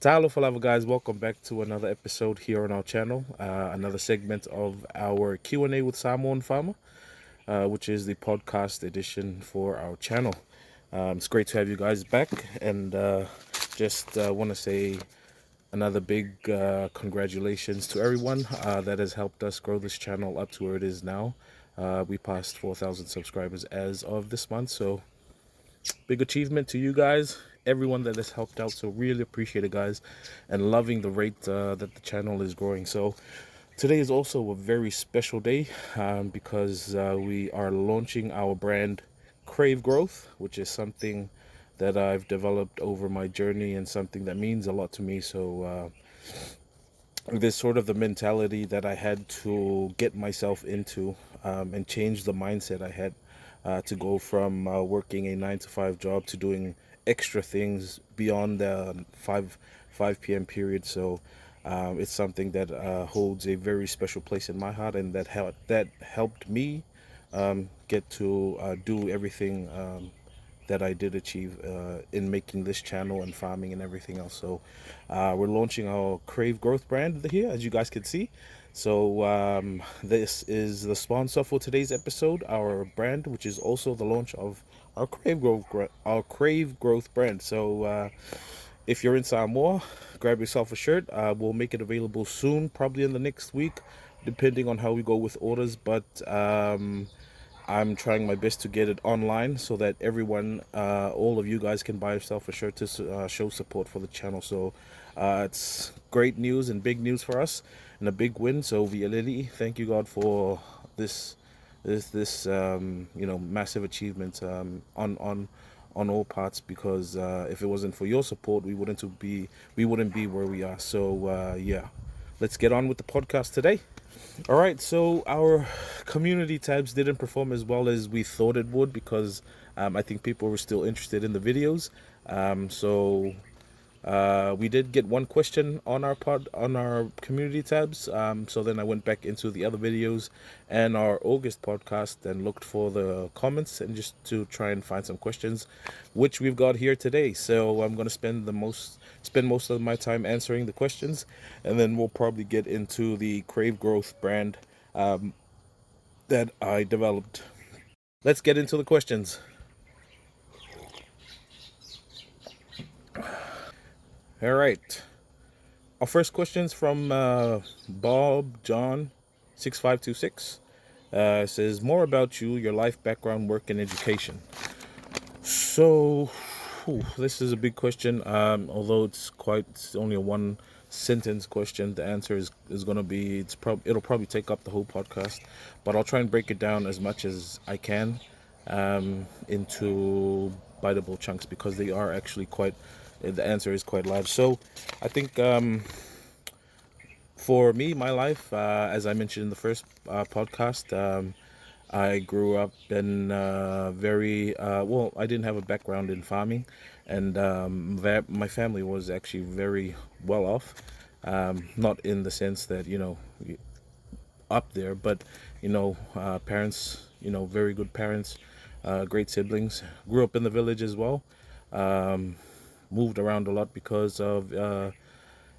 Talo Falava guys, welcome back to another episode here on our channel, another segment of our Q&A with Samoanfarmer, which is the podcast edition for our channel. It's great to have you guys back, and just want to say another big congratulations to everyone that has helped us grow this channel up to where it is now. We passed 4,000 subscribers as of this month, so big achievement to you guys, everyone that has helped out. So really appreciate it, guys, and loving the rate that the channel is growing. So today is also a very special day because we are launching our brand Crave Growth, which is something that I've developed over my journey and something that means a lot to me. So this sort of the mentality that I had to get myself into and change the mindset I had to go from working a 9 to 5 job to doing extra things beyond the 5 p.m. period. So it's something that holds a very special place in my heart, and that helped me get to do everything that I did achieve in making this channel and farming and everything else. So we're launching our Crave Growth brand here, as you guys can see. So this is the sponsor for today's episode, our brand, which is also the launch of our Crave Growth brand. So if you're in Samoa, grab yourself a shirt. We'll make it available soon, probably in the next week, depending on how we go with orders. But I'm trying my best to get it online so that everyone, all of you guys, can buy yourself a shirt to show support for the channel. So it's great news and big news for us, and a big win. So Vialili, thank you God for this massive achievement on all parts, because if it wasn't for your support, we wouldn't be where we are. So yeah, let's get on with the podcast today. All right, so our community tabs didn't perform as well as we thought it would, because I think people were still interested in the videos. So we did get one question on our community tabs. So then I went back into the other videos and our August podcast and looked for the comments, and just to try and find some questions, which we've got here today. So I'm going to spend most of my time answering the questions, and then we'll probably get into the Crave Growth brand that I developed. Let's get into the questions. All right. Our first question's from Bob John 6526. Says more about you, your life, background, work, and education. So, this is a big question. Although it's only a one sentence question, the answer is going to be it'll probably take up the whole podcast, but I'll try and break it down as much as I can into biteable chunks, because they are actually the answer is quite large. So I think for me, my life, as I mentioned in the first podcast, I grew up in very well. I didn't have a background in farming, and my family was actually very well off. Not in the sense that up there, but parents, very good parents, great siblings. Grew up in the village as well. Moved around a lot because of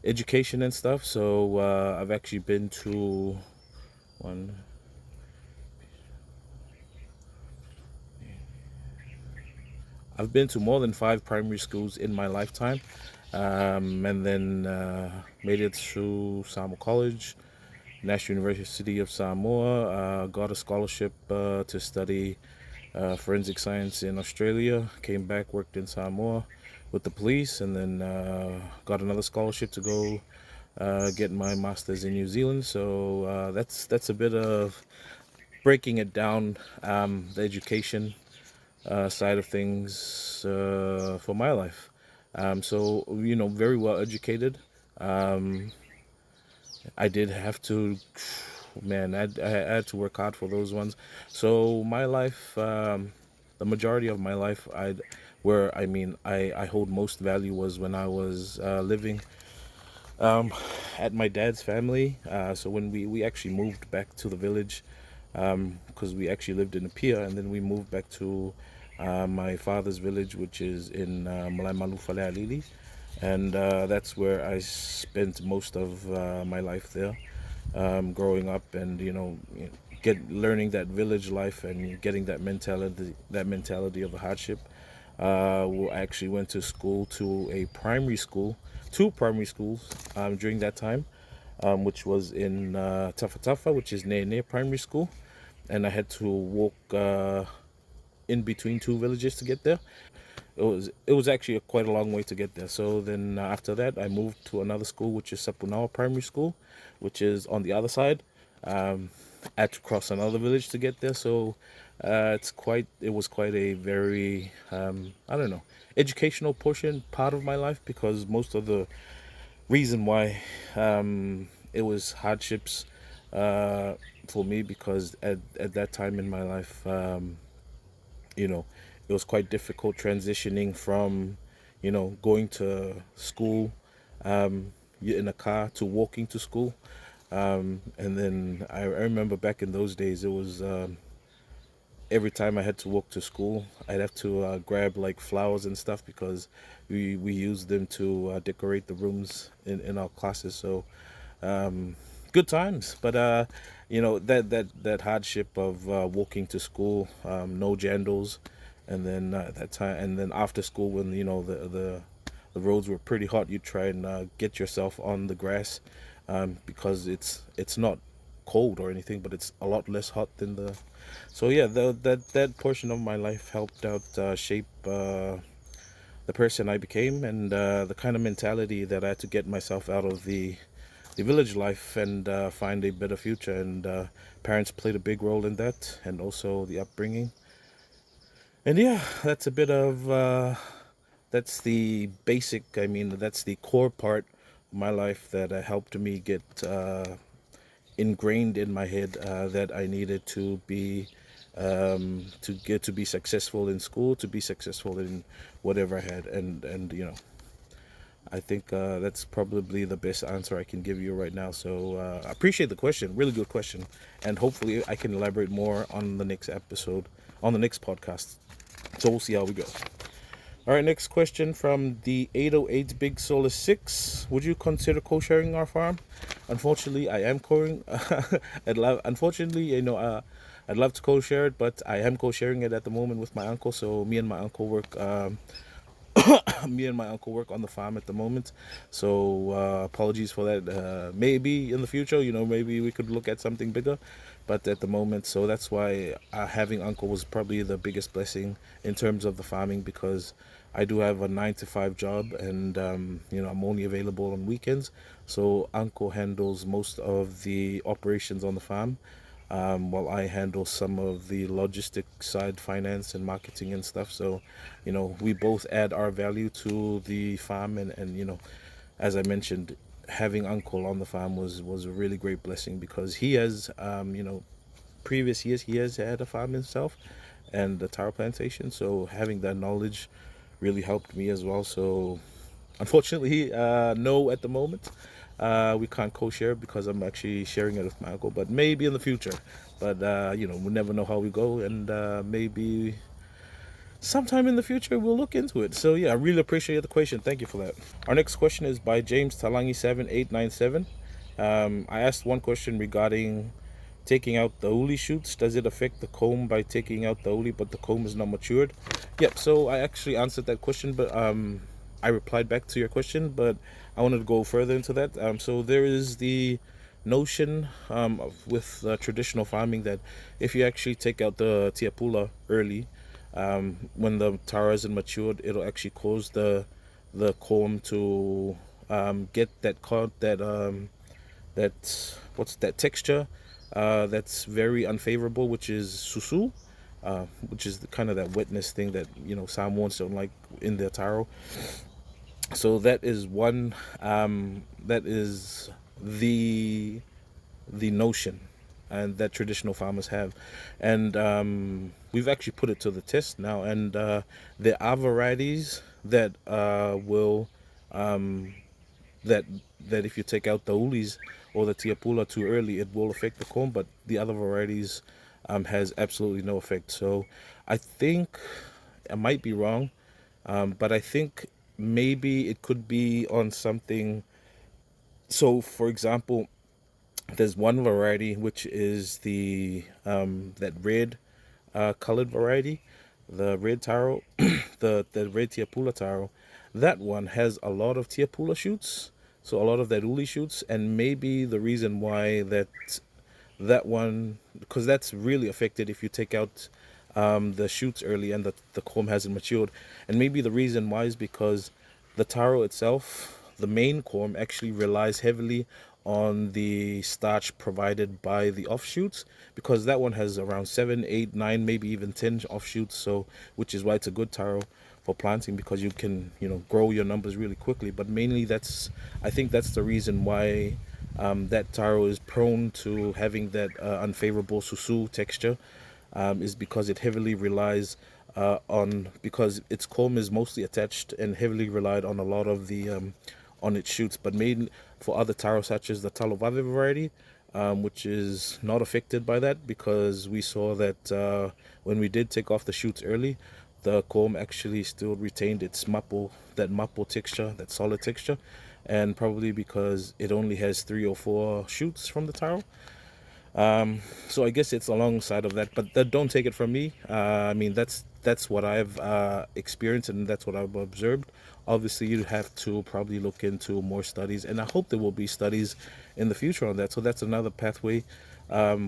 education and stuff. So I've actually been to one. I've been to more than 5 primary schools in my lifetime, and then made it through Samoa College, National University of Samoa. Got a scholarship to study forensic science in Australia. Came back, worked in Samoa with the police, and then got another scholarship to go get my master's in New Zealand. So that's a bit of breaking it down, the education side of things for my life. So very well educated. I did have to, man, I had to work hard for those ones. So my life, the majority of my life, I hold most value was when I was living at my dad's family. So when we actually moved back to the village, because we actually lived in Apia, and then we moved back to my father's village, which is in Malai Malu Falealili. and that's where I spent most of my life there, growing up, and get learning that village life and getting that mentality of a hardship. We actually went to school to a primary school, two primary schools during that time, which was in Tafa Tafa, which is near primary school, and I had to walk in between two villages to get there. It was actually quite a long way to get there. So then after that, I moved to another school, which is Sapunawa Primary School, which is on the other side. I had to cross another village to get there. So it was quite a very I don't know, educational part of my life, because most of the reason why it was hardships uh, for me, because at that time in my life, you know, it was quite difficult transitioning from, going to school in a car to walking to school. And then I remember back in those days, it was every time I had to walk to school, I'd have to grab like flowers and stuff, because we used them to decorate the rooms in our classes. So good times, but that hardship of walking to school, no jandals, and then that time, and then after school, when the roads were pretty hot, you try and get yourself on the grass, because it's not cold or anything, but it's a lot less hot than the. So yeah, that portion of my life helped out shape the person I became, and the kind of mentality that I had to get myself out of the village life and find a better future. And parents played a big role in that, and also the upbringing. And yeah, that's a bit of that's the basic. I mean, that's the core part of my life that helped me get ingrained in my head that I needed to be to be successful in school, to be successful in whatever I had, and I think that's probably the best answer I can give you right now. So I appreciate the question, really good question, and hopefully I can elaborate more on the next episode, on the next podcast. So we'll see how we go. All right, next question from the 808 Big Solar 6. Would you consider co-sharing our farm? Unfortunately, I am co-sharing. Unfortunately, I'd love to co-share it, but I am co-sharing it at the moment with my uncle. So me and my uncle work on the farm at the moment. So apologies for that. Maybe in the future, maybe we could look at something bigger, but at the moment, so that's why having uncle was probably the biggest blessing in terms of the farming, because I do have a 9 to 5 job, and I'm only available on weekends. So uncle handles most of the operations on the farm, while I handle some of the logistic side, finance and marketing and stuff. So, we both add our value to the farm, and as I mentioned, having uncle on the farm was a really great blessing, because he has, previous years he has had a farm himself and the Taro plantation. So having that knowledge really helped me as well. So unfortunately, no, at the moment. We can't co-share because I'm actually sharing it with my uncle, but maybe in the future. But we never know how we go, and maybe sometime in the future we'll look into it. So yeah, I really appreciate the question. Thank you for that. Our next question is by James Talangi 7897. I asked one question regarding taking out the uli shoots. Does it affect the comb by taking out the uli, but the comb is not matured? Yep. So I actually answered that question, but I replied back to your question, but I wanted to go further into that. So there is the notion with traditional farming that if you actually take out the tiapula early, when the taro isn't matured, it'll actually cause the comb to get that what's that texture that's very unfavorable, which is susu, which is the kind of that wetness thing that Samoans don't like in their taro. So that is one. That is the the notion, and that traditional farmers have, and we've actually put it to the test now. And there are varieties that will that that if you take out the ulis or the tiapula too early, it will affect the comb, but the other varieties has absolutely no effect. So I think I might be wrong, but I think maybe it could be on something. So, for example, there's one variety which is the that red colored variety, the red taro, the red tiapula taro. That one has a lot of tiapula shoots, so a lot of that uli shoots, and maybe the reason why that one, because that's really affected if you take out the shoots early and the comb hasn't matured. And maybe the reason why is because the taro itself, the main comb, actually relies heavily on the starch provided by the offshoots, because that one has around 7, 8, 9, maybe even 10 offshoots. So, which is why it's a good taro for planting, because you can, grow your numbers really quickly. But mainly I think that's the reason why that taro is prone to having that unfavorable susu texture, is because it heavily relies because its comb is mostly attached and heavily relied on a lot of the on its shoots. But made for other taro, such as the talovave variety, which is not affected by that, because we saw that when we did take off the shoots early, the comb actually still retained its that mapo texture, that solid texture. And probably because it only has 3 or 4 shoots from the taro. So I guess it's alongside of that, but don't take it from me. I mean, that's what I've experienced, and that's what I've observed. Obviously, you have to probably look into more studies, and I hope there will be studies in the future on that. So that's another pathway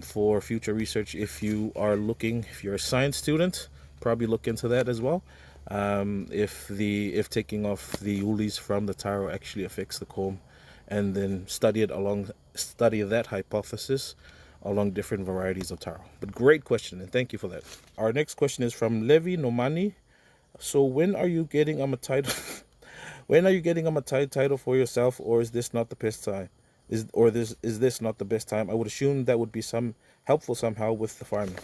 for future research. If you're a science student, probably look into that as well. If taking off the ulis from the taro actually affects the comb, and then study that hypothesis along different varieties of taro. But great question, and thank you for that. Our next question is from Levi Nomani. So when are you getting a Matai when are you getting a Matai title for yourself, or is this not the best time? Is this not the best time? I would assume that would be some helpful somehow with the farming.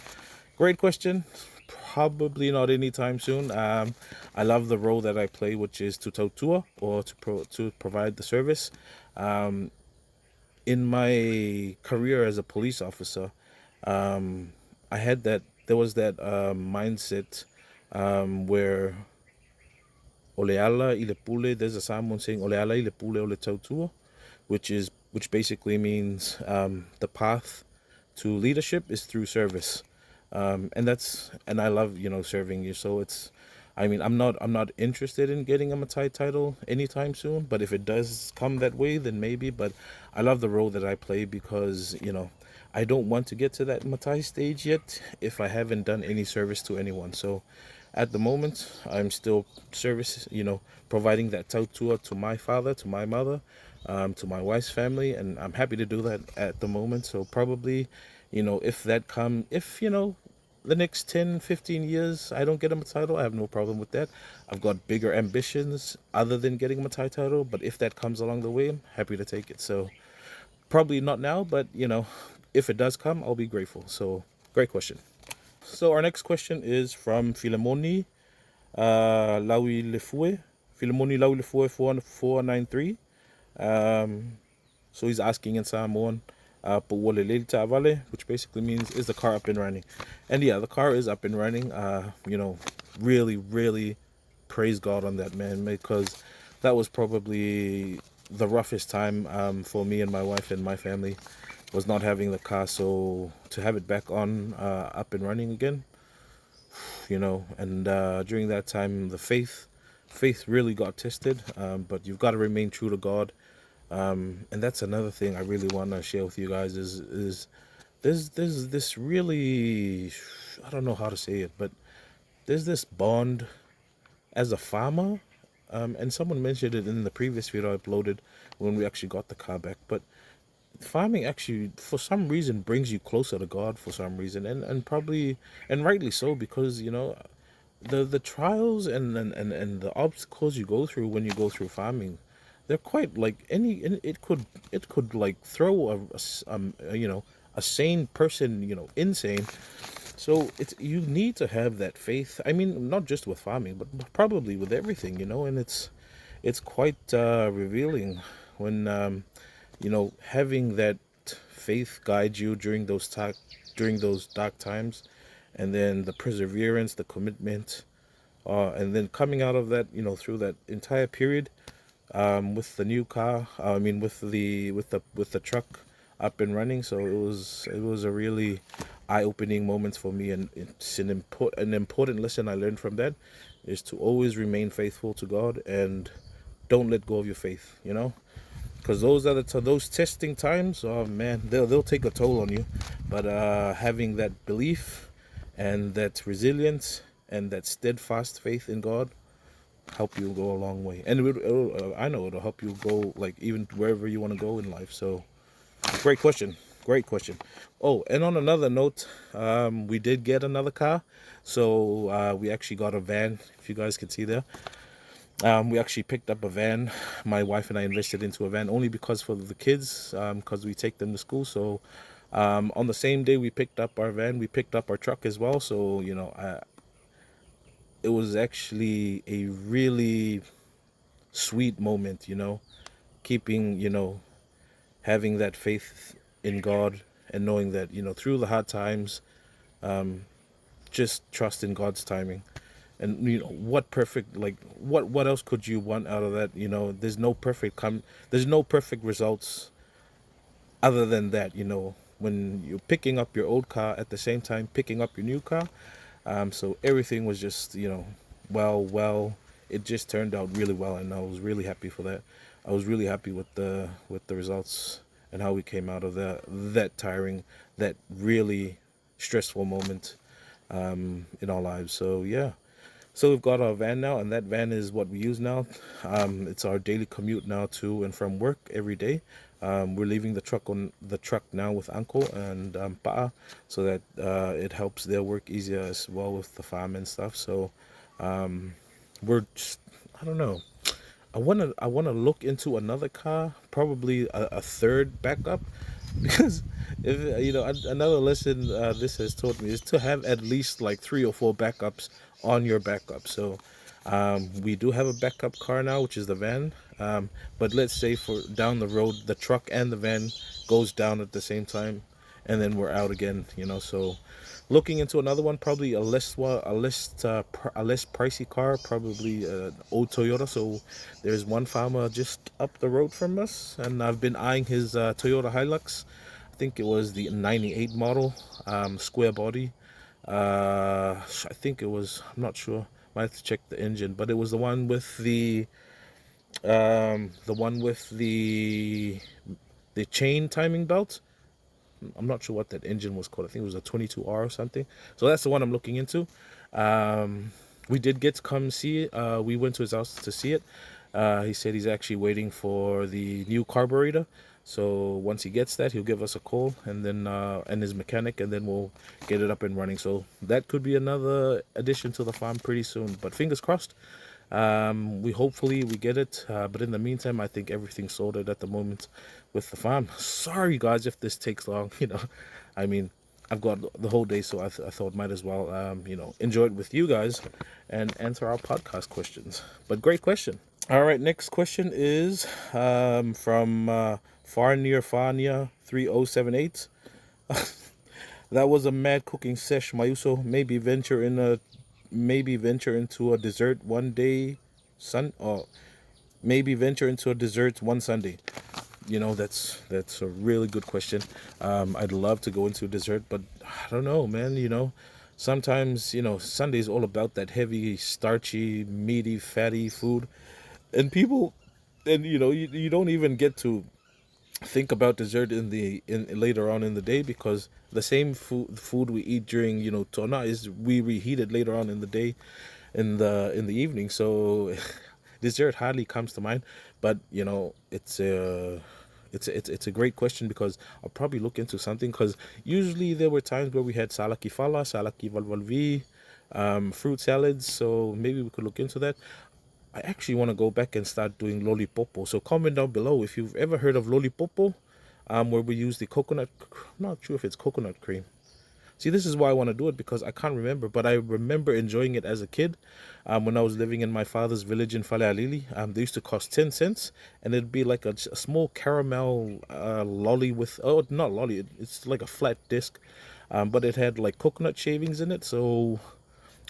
Great question. Probably not anytime soon. I love the role that I play, which is to tautua, or to provide the service. In my career as a police officer, I had that. There was that mindset where oleala i le pule. There's a Samoan saying oleala i le pule o le tautua, which basically means the path to leadership is through service. And I love serving you. So I mean, I'm not interested in getting a Matai title anytime soon, but if it does come that way, then maybe. But I love the role that I play, because I don't want to get to that Matai stage yet if I haven't done any service to anyone. So at the moment, I'm still providing that tautua to my father, to my mother, to my wife's family, and I'm happy to do that at the moment. So probably, if the next 10, 15 years I don't get a Matai title, I have no problem with that. I've got bigger ambitions other than getting a Matai title, but if that comes along the way, I'm happy to take it. So probably not now, but if it does come, I'll be grateful. So great question. So our next question is from Filemoni Laui Lefue. Filemoni Laui Lefue 4493. So he's asking in Samoan, which basically means, is the car up and running? And yeah, the car is up and running. Really, really praise God on that, man, because that was probably the roughest time for me and my wife and my family, was not having the car. So to have it back on, up and running again, and during that time, the faith really got tested. But you've got to remain true to God. And that's another thing I really want to share with you guys is there's this really, I don't know how to say it, but there's this bond as a farmer. And someone mentioned it in the previous video I uploaded when we actually got the car back. But farming actually, for some reason, brings you closer to God for some reason, and probably, and rightly so, because the trials and the obstacles you go through when you go through farming, they're quite like it could like throw a sane person insane. So you need to have that faith. I mean, not just with farming, but probably with everything, and it's quite revealing when having that faith guide you during those dark times, and then the perseverance, the commitment. And then coming out of that, through that entire period, with the new car, with the truck up and running. So it was a really eye-opening moment for me, and it's an important lesson I learned from that is to always remain faithful to God and don't let go of your faith. Because those testing times, oh man, they'll take a toll on you. But having that belief and that resilience and that steadfast faith in God help you go a long way. And I know it'll help you go, like, even wherever you want to go in life. So great question. Great question. Oh, and on another note, we did get another car. So we actually got a van, if you guys can see there. We actually picked up a van. My wife and I invested into a van only because for the kids, because we take them to school. So on the same day we picked up our van, we picked up our truck as well. So, it was actually a really sweet moment, keeping, having that faith in God and knowing that, through the hard times, just trust in God's timing. And what perfect, like, what else could you want out of that? There's no perfect results other than that, when you're picking up your old car at the same time picking up your new car. So everything was just, well, it just turned out really well, and I was really happy for that. I was really happy with the results and how we came out of that tiring, that really stressful moment in our lives. So yeah. So we've got our van now, and that van is what we use now. It's our daily commute now to and from work every day. We're leaving the truck now with Uncle and Pa'a, so that it helps their work easier as well with the farm and stuff. So we're just, I don't know. I wanna look into another car, probably a third backup, because if another lesson this has taught me is to have at least like 3 or 4 backups on your backup. So we do have a backup car now, which is the van. But let's say for down the road, the truck and the van goes down at the same time, and then we're out again. So looking into another one, probably a less pricey car, probably old Toyota. So there's one farmer just up the road from us, and I've been eyeing his Toyota Hilux. I think it was the '98 model, square body. I think it was. I'm not sure. Might have to check the engine, but it was the chain timing belt. I'm not sure what that engine was called. I think it was a 22R or something. So that's the one I'm looking into. We did get to come see it. We went to his house to see it. He said he's actually waiting for the new carburetor. So once he gets that, he'll give us a call, and then and his mechanic, and then we'll get it up and running. So that could be another addition to the farm pretty soon. But fingers crossed. Hopefully we get it, but in the meantime, I think everything's sorted at the moment with the farm. Sorry guys if this takes long. I mean, I've got the whole day, so I thought might as well enjoy it with you guys and answer our podcast questions. But great question. All right, next question is from Farnia 3078. That was a mad cooking sesh, Mayuso. Maybe venture into a dessert one day, or maybe venture into a dessert one Sunday. That's a really good question. I'd love to go into dessert, but I don't know, man. Sometimes Sunday's all about that heavy, starchy, meaty, fatty food, and you don't even get to think about dessert in later on in the day, because the same food we eat during tona is we reheat it later on in the day, in the evening. So dessert hardly comes to mind. But it's a great question, because I'll probably look into something, because usually there were times where we had salaki fala, salaki valvalvi, fruit salads. So maybe we could look into that. I actually want to go back and start doing lolipopo. So comment down below if you've ever heard of lolipopo, where we use the coconut. I'm not sure if it's coconut cream. See, this is why I want to do it, because I can't remember, but I remember enjoying it as a kid. When I was living in my father's village in Falealili, they used to cost 10 cents, and it'd be like a small caramel lolly with, oh, not lolly, it's like a flat disc, but it had like coconut shavings in it. So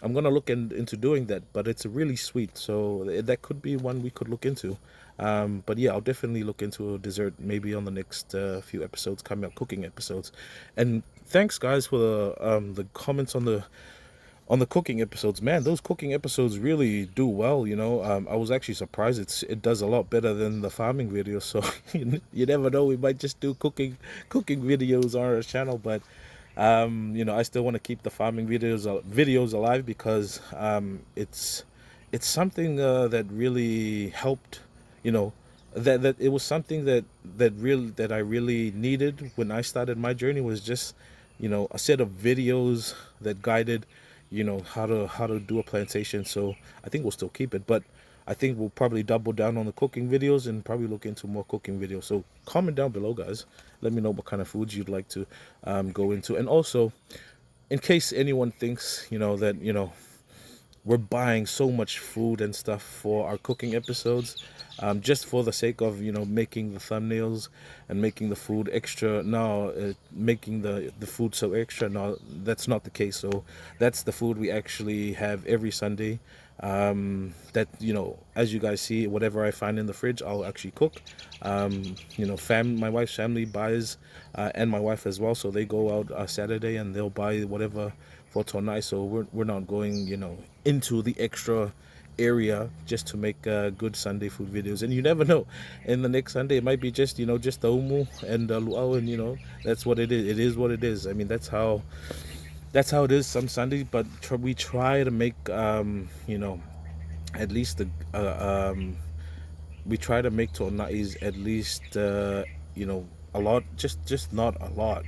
I'm gonna look into doing that, but it's really sweet, so that could be one we could look into. But yeah, I'll definitely look into a dessert maybe on the next few episodes coming up, cooking episodes. And thanks guys for the comments on the cooking episodes. Man, those cooking episodes really do well. I was actually surprised it does a lot better than the farming videos. So you never know, we might just do cooking videos on our channel. But I still want to keep the farming videos alive because it's something that really helped. You know, that it was something that I really needed when I started my journey, was just a set of videos that guided how to do a plantation. So I think we'll still keep it, but I think we'll probably double down on the cooking videos and probably look into more cooking videos. So comment down below, guys. Let me know what kind of foods you'd like to go into. And also, in case anyone thinks that we're buying so much food and stuff for our cooking episodes, just for the sake of making the thumbnails and making the food extra. No, making the food so extra. No, that's not the case. So that's the food we actually have every Sunday. That as you guys see, whatever I find in the fridge, I'll actually cook. My wife's family buys, and my wife as well. So they go out Saturday and they'll buy whatever for tonight. So we're not going into the extra area just to make good Sunday food videos. And you never know, in the next Sunday it might be just the umu and luau, and that's what it is. It is what it is. I mean, that's how it is some Sundays. But we try to make at least the we try to make tonais at least a lot, just not a lot,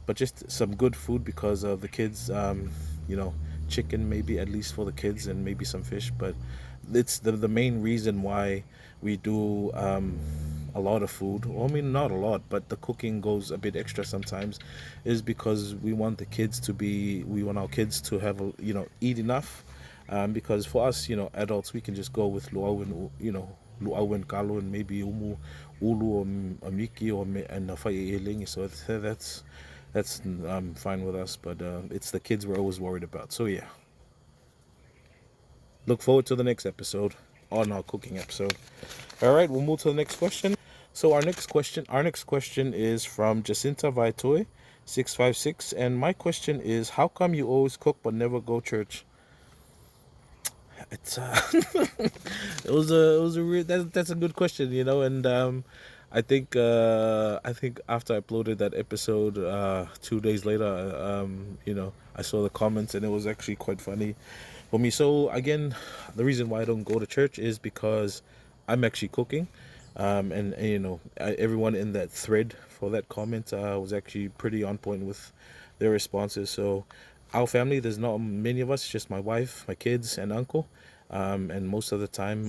but just some good food because of the kids. You know Chicken maybe at least for the kids, and maybe some fish. But it's the main reason why we do a lot of food. Well, I mean, not a lot, but the cooking goes a bit extra sometimes, is because we want our kids to have eat enough. Because for us, adults, we can just go with luau and luau and kalo and maybe ulu or a miki and a whaiilingi. So that's fine with us. But it's the kids we're always worried about. So yeah, look forward to the next episode, on our cooking episode. All right, we'll move to the next question. So our next question is from Jacinta Vaitoy 656, and my question is, how come you always cook but never go church? It's it was a real that's a good question, and I think after I uploaded that episode 2 days later, I saw the comments, and it was actually quite funny for me. So again, the reason why I don't go to church is because I'm actually cooking. Everyone in that thread for that comment was actually pretty on point with their responses. So our family, there's not many of us, just my wife, my kids, and uncle. And most of the time,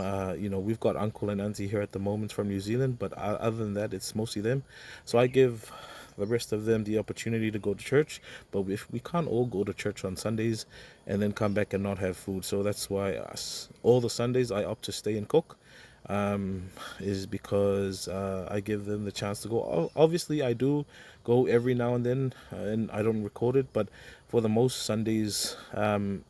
we've got uncle and auntie here at the moment from New Zealand, but other than that, it's mostly them. So I give the rest of them the opportunity to go to church, but if we can't all go to church on Sundays and then come back and not have food. So that's why all the Sundays I opt to stay and cook, is because I give them the chance to go. Obviously, I do go every now and then, and I don't record it, but for the most Sundays, I'm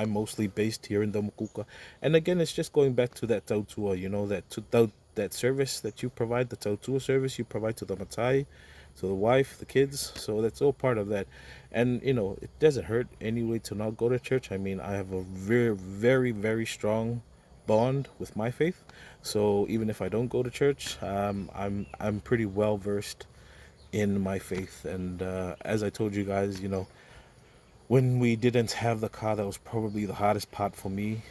mostly based here in the Mukuka. And again, it's just going back to that tautua, that service that you provide, the tautua service you provide to the Matai, to the wife, the kids. So that's all part of that. And it doesn't hurt anyway to not go to church. I mean, I have a very, very, very strong bond with my faith. So even if I don't go to church, I'm pretty well versed in my faith. And as I told you guys, when we didn't have the car, that was probably the hardest part for me.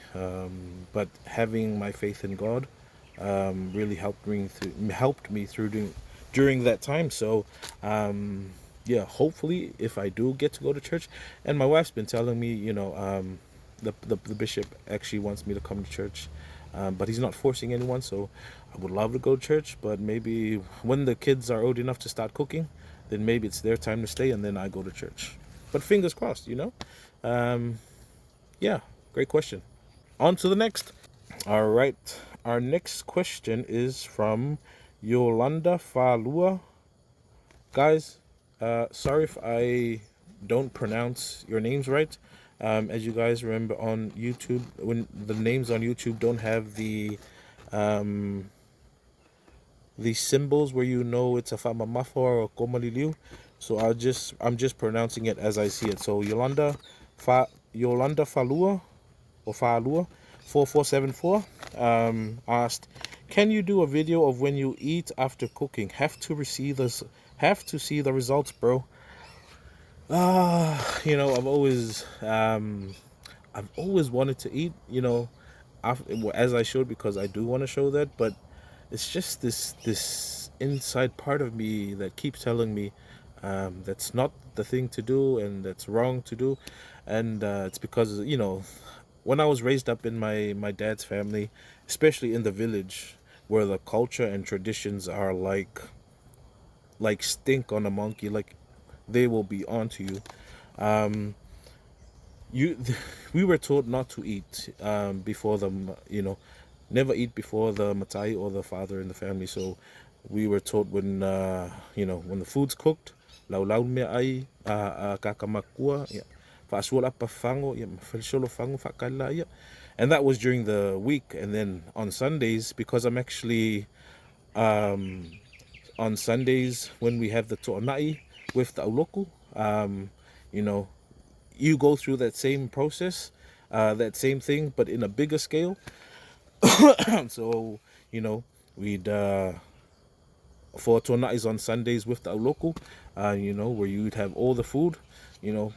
But having my faith in God really helped me through during that time. So yeah, hopefully, if I do get to go to church, and my wife's been telling me, the bishop actually wants me to come to church, but he's not forcing anyone. So I would love to go to church, but maybe when the kids are old enough to start cooking, then maybe it's their time to stay, and then I go to church. But fingers crossed. Yeah, great question. On to the next. All right. Our next question is from Yolanda Falua. Guys, sorry if I don't pronounce your names right. As you guys remember on YouTube, when the names on YouTube don't have the symbols where you know it's a Famamafa or a Komaliliu, so I'm just pronouncing it as I see it. So Yolanda Falua or Faalua 4474 asked, "Can you do a video of when you eat after cooking? Have to see the results, bro." I've always wanted to eat, as I showed, because I do want to show that, but it's just this inside part of me that keeps telling me that's not the thing to do and that's wrong to do, and it's because when I was raised up in my dad's family, especially in the village, where the culture and traditions are like stink on a monkey, like they will be onto you. Um, you we were taught not to eat before never eat before the Matai or the father in the family. So we were taught when when the food's cooked, lau lau me ai kakamakua ya faasuala pa fango ya mafelsolo fango fakala ya. And that was during the week. And then on Sundays, because I'm actually um on Sundays when we have the to'anai with the auloku, you know you go through that same process, that same thing, but in a bigger scale. So, we'd for tonais on Sundays with the local, where you'd have all the food,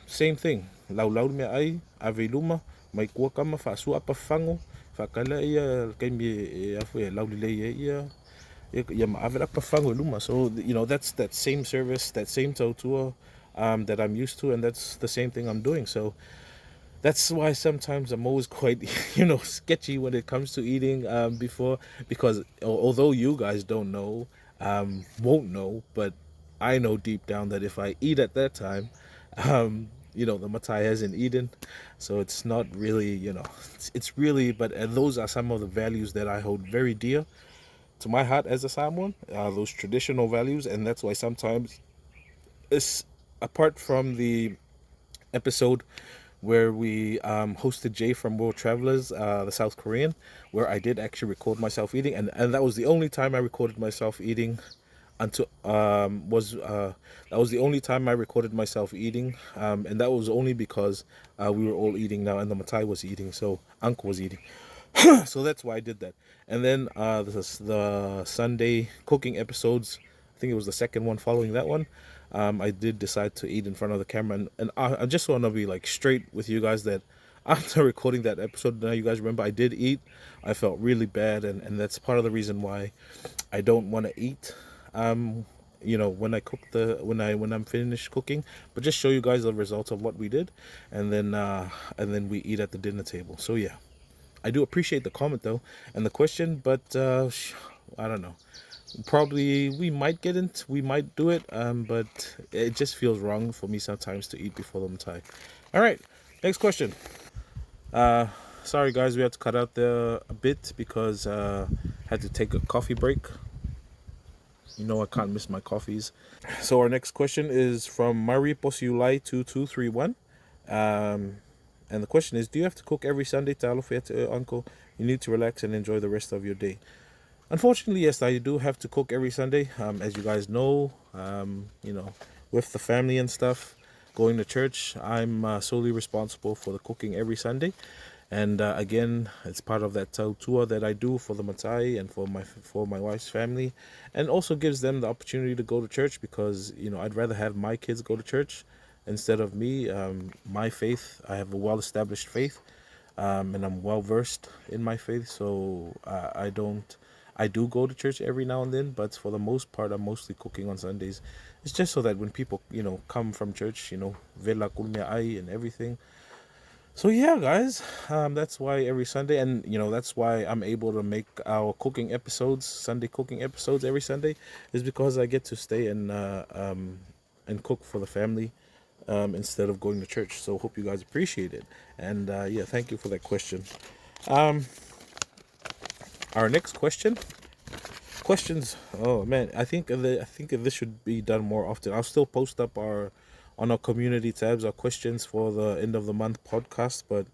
same thing. Lau lau me ai, ave luma, mai kua kama fa sua pa fango, fa kala ia kai mi afu e lau lile ia ma ave pa fango luma. So, that's that same service, that same tautua that I'm used to, and that's the same thing I'm doing. So, that's why sometimes I'm always quite, sketchy when it comes to eating before, because although you guys don't know, won't know, but I know deep down that if I eat at that time, the Matai hasn't eaten. So it's not really, it's really, but those are some of the values that I hold very dear to my heart as a Samoan, those traditional values. And that's why sometimes it's apart from the episode where we hosted Jay from World Travelers, the South Korean, where I did actually record myself eating, and that was the only time I recorded myself eating. Until was That was the only time I recorded myself eating, and that was only because we were all eating now, and the Matai was eating, so Uncle was eating. So that's why I did that. And then the Sunday cooking episodes, I think it was the second one following that one. I did decide to eat in front of the camera, and I just want to be like straight with you guys that after recording that episode, now you guys remember I did eat. I felt really bad, and that's part of the reason why I don't want to eat. When I cook when I'm finished cooking, but just show you guys the results of what we did, and then we eat at the dinner table. So yeah. I do appreciate the comment though and the question, but I don't know. Probably we might do it, but it just feels wrong for me sometimes to eat before the Matai. All right, next question. Uh, Sorry guys, we had to cut out there a bit because had to take a coffee break. I can't miss my coffees. So our next question is from Mari Posiulai 2231. Um, And the question is, do you have to cook every Sunday, Talo Uncle? You need to relax and enjoy the rest of your day. Unfortunately, yes, I do have to cook every Sunday. As you guys know, with the family and stuff, going to church, I'm solely responsible for the cooking every Sunday. And again, it's part of that tour that I do for the Matai and for my wife's family, and also gives them the opportunity to go to church because I'd rather have my kids go to church instead of me. My faith, I have a well-established faith, and I'm well-versed in my faith, so I do go to church every now and then, but for the most part, I'm mostly cooking on Sundays. It's just so that when people, come from church, vela kulmea ai and everything. So yeah, guys, that's why every Sunday, and that's why I'm able to make our cooking episodes, Sunday cooking episodes every Sunday, is because I get to stay and cook for the family instead of going to church. So hope you guys appreciate it, and yeah, thank you for that question. Um, our next questions. Oh man, I think this should be done more often. I'll still post up on our community tabs, our questions for the end of the month podcast. But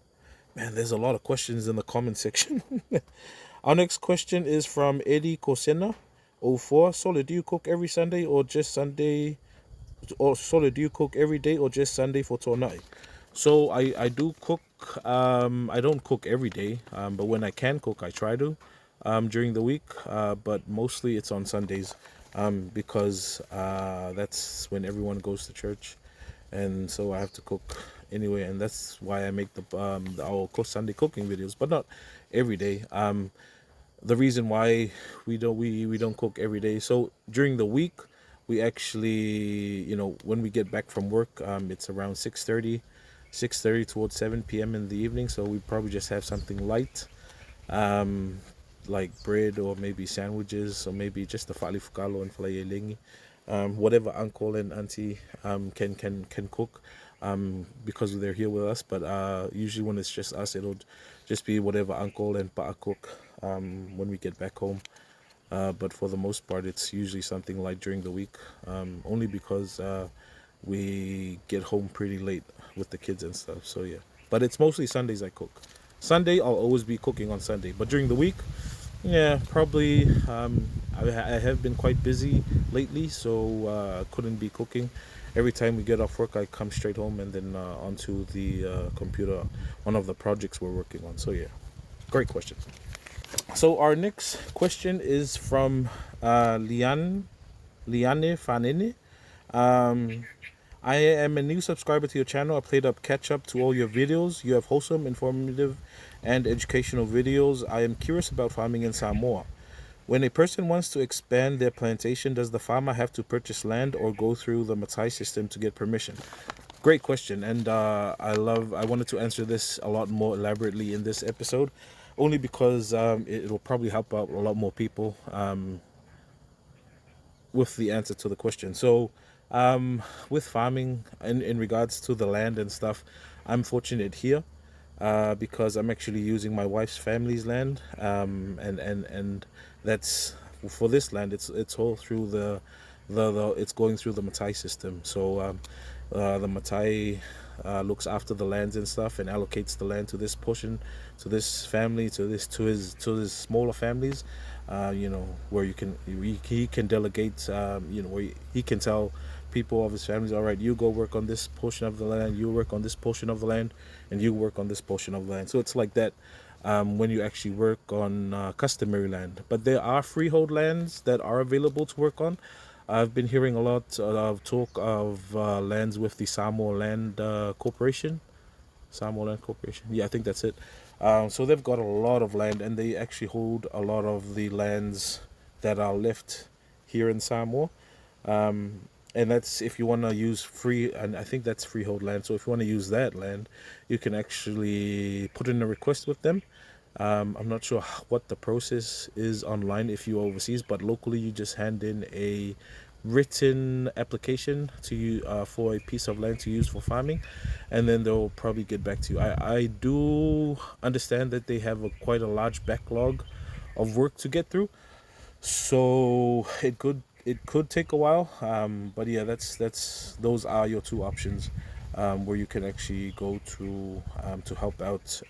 man, there's a lot of questions in the comment section. Our next question is from Eddie Cosena. 04. Solid, do you cook every Sunday or just Sunday? Or Solid, do you cook every day or just Sunday for Tonai? So I do cook. I don't cook every day, but when I can cook, I try to during the week. But mostly it's on Sundays, because that's when everyone goes to church, and so I have to cook anyway, and that's why I make our Sunday cooking videos, but not every day. The reason why we don't cook every day. So during the week, we actually, when we get back from work, it's around 6:30 towards 7 p.m. in the evening. So we probably just have something light, like bread or maybe sandwiches or maybe just the fali fukalo and falayelengi, whatever uncle and auntie can cook, because they're here with us. But usually when it's just us, it'll just be whatever uncle and pa'a cook when we get back home. But for the most part, it's usually something like during the week, only because we get home pretty late with the kids and stuff. So yeah, but it's mostly Sundays I cook. Sunday I'll always be cooking on Sunday, but during the week, yeah, probably. I have been quite busy lately, so couldn't be cooking. Every time we get off work, I come straight home and then onto the computer, one of the projects we're working on. So yeah, great question. So our next question is from Liane Fanini. I am a new subscriber to your channel. I played up catch up to all your videos. You have wholesome, informative, and educational videos. I am curious about farming in Samoa. When a person wants to expand their plantation, does the farmer have to purchase land or go through the Matai system to get permission? Great question, and I wanted to answer this a lot more elaborately in this episode, only because it will probably help out a lot more people with the answer to the question. So, with farming in regards to the land and stuff, I'm fortunate here because I'm actually using my wife's family's land, and that's for this land. It's all through the it's going through the Matai system. So the Matai looks after the lands and stuff and allocates the land to this portion, to this family, to his smaller families. Where he can delegate. Where he can tell people of his families, all right, you go work on this portion of the land, you work on this portion of the land, and you work on this portion of the land. So it's like that when you actually work on customary land. But there are freehold lands that are available to work on. I've been hearing a lot of talk of lands with the Samoa Land Corporation. Samoa Land Corporation. Yeah, I think that's it. So they've got a lot of land, and they actually hold a lot of the lands that are left here in Samoa. And that's if you want to use free, and I think that's freehold land. So if you want to use that land, you can actually put in a request with them. I'm not sure what the process is online if you're overseas, but locally you just hand in a written application to you for a piece of land to use for farming, and then they'll probably get back to you. I do understand that they have quite a large backlog of work to get through, so it could take a while, but yeah, that's those are your two options, where you can actually go to help out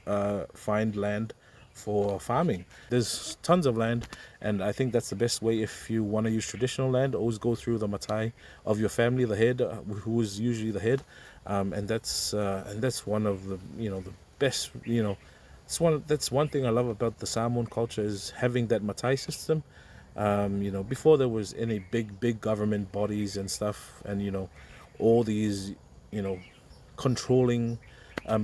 find land for farming. There's tons of land, and I think that's the best way. If you want to use traditional land, always go through the Matai of your family, the head, who is usually the head, and that's one of the best. That's one thing I love about the Samoan culture, is having that Matai system. Before there was any big government bodies and stuff, and all these you know controlling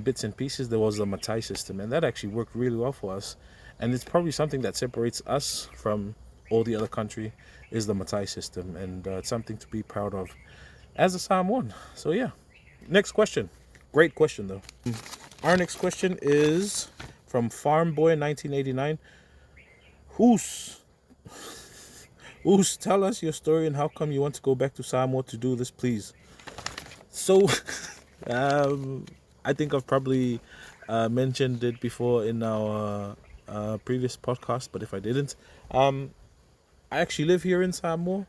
bits and pieces, there was the Matai system, and that actually worked really well for us. And it's probably something that separates us from all the other country, is the Matai system, and it's something to be proud of as a Samoan. So yeah, next question. Great question though. Our next question is from Farmboy 1989. Who's tell us your story and how come you want to go back to Samoa to do this, please. So, I think I've probably mentioned it before in our previous podcast, but if I didn't, I actually live here in Samoa.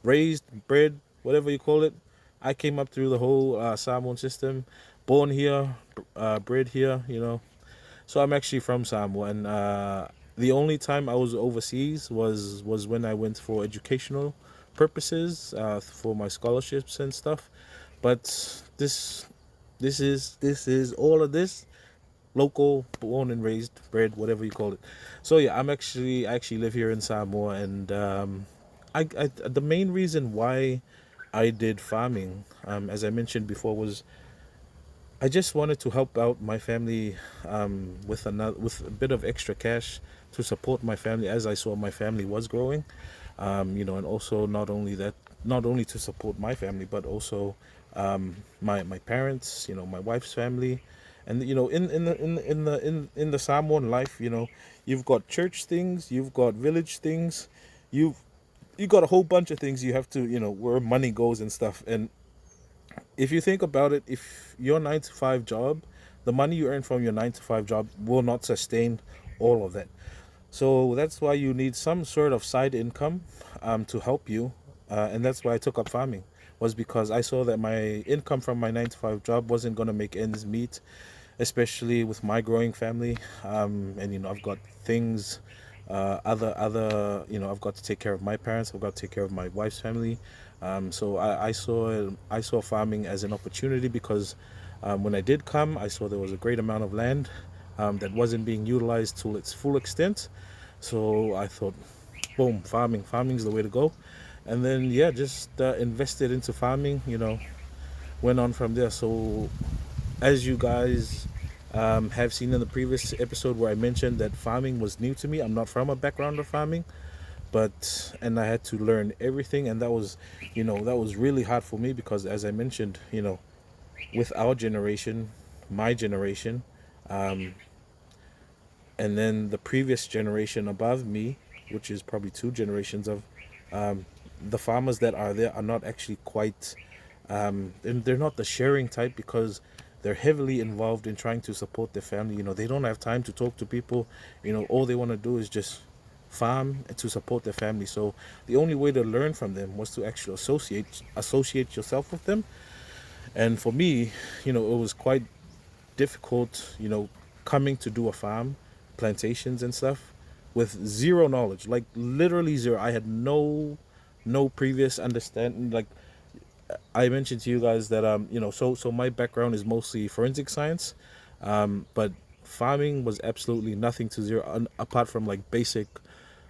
Raised, bred, whatever you call it. I came up through the whole Samoan system, born here, bred here, you know. So I'm actually from Samoa, and the only time I was overseas was when I went for educational purposes, for my scholarships and stuff. But this is all of this local, born and raised, bred, whatever you call it. So yeah, I actually live here in Samoa, and the main reason why I did farming, as I mentioned before, was I just wanted to help out my family, with a bit of extra cash to support my family as I saw my family was growing, and also not only to support my family, but also my parents, my wife's family, and in the Samoan life, you've got church things, you've got village things, you've you got a whole bunch of things you have to, where money goes and stuff. And if you think about it, if your 9 to 5 job, the money you earn from your 9 to 5 job will not sustain all of that. So that's why you need some sort of side income, to help you. And that's why I took up farming, was because I saw that my income from my 9 to 5 job wasn't going to make ends meet, especially with my growing family. And I've got things, I've got to take care of my parents. I've got to take care of my wife's family. So I saw farming as an opportunity because, when I did come, I saw there was a great amount of land, that wasn't being utilized to its full extent. So I thought, boom, farming's the way to go. And then yeah, just invested into farming. Went on from there. So as you guys, have seen in the previous episode where I mentioned that farming was new to me, I'm not from a background of farming, and I had to learn everything, and that was really hard for me because, as I mentioned, with our generation, my generation, and then the previous generation above me, which is probably two generations of, the farmers that are there are not actually quite, and they're not the sharing type because they're heavily involved in trying to support their family. They don't have time to talk to people. All they want to do is just farm to support their family. So the only way to learn from them was to actually associate yourself with them. And for me, it was quite difficult, coming to do a farm, plantations and stuff, with zero knowledge, like literally zero. I had no previous understanding. Like I mentioned to you guys that, so my background is mostly forensic science, but farming was absolutely nothing to zero, apart from like basic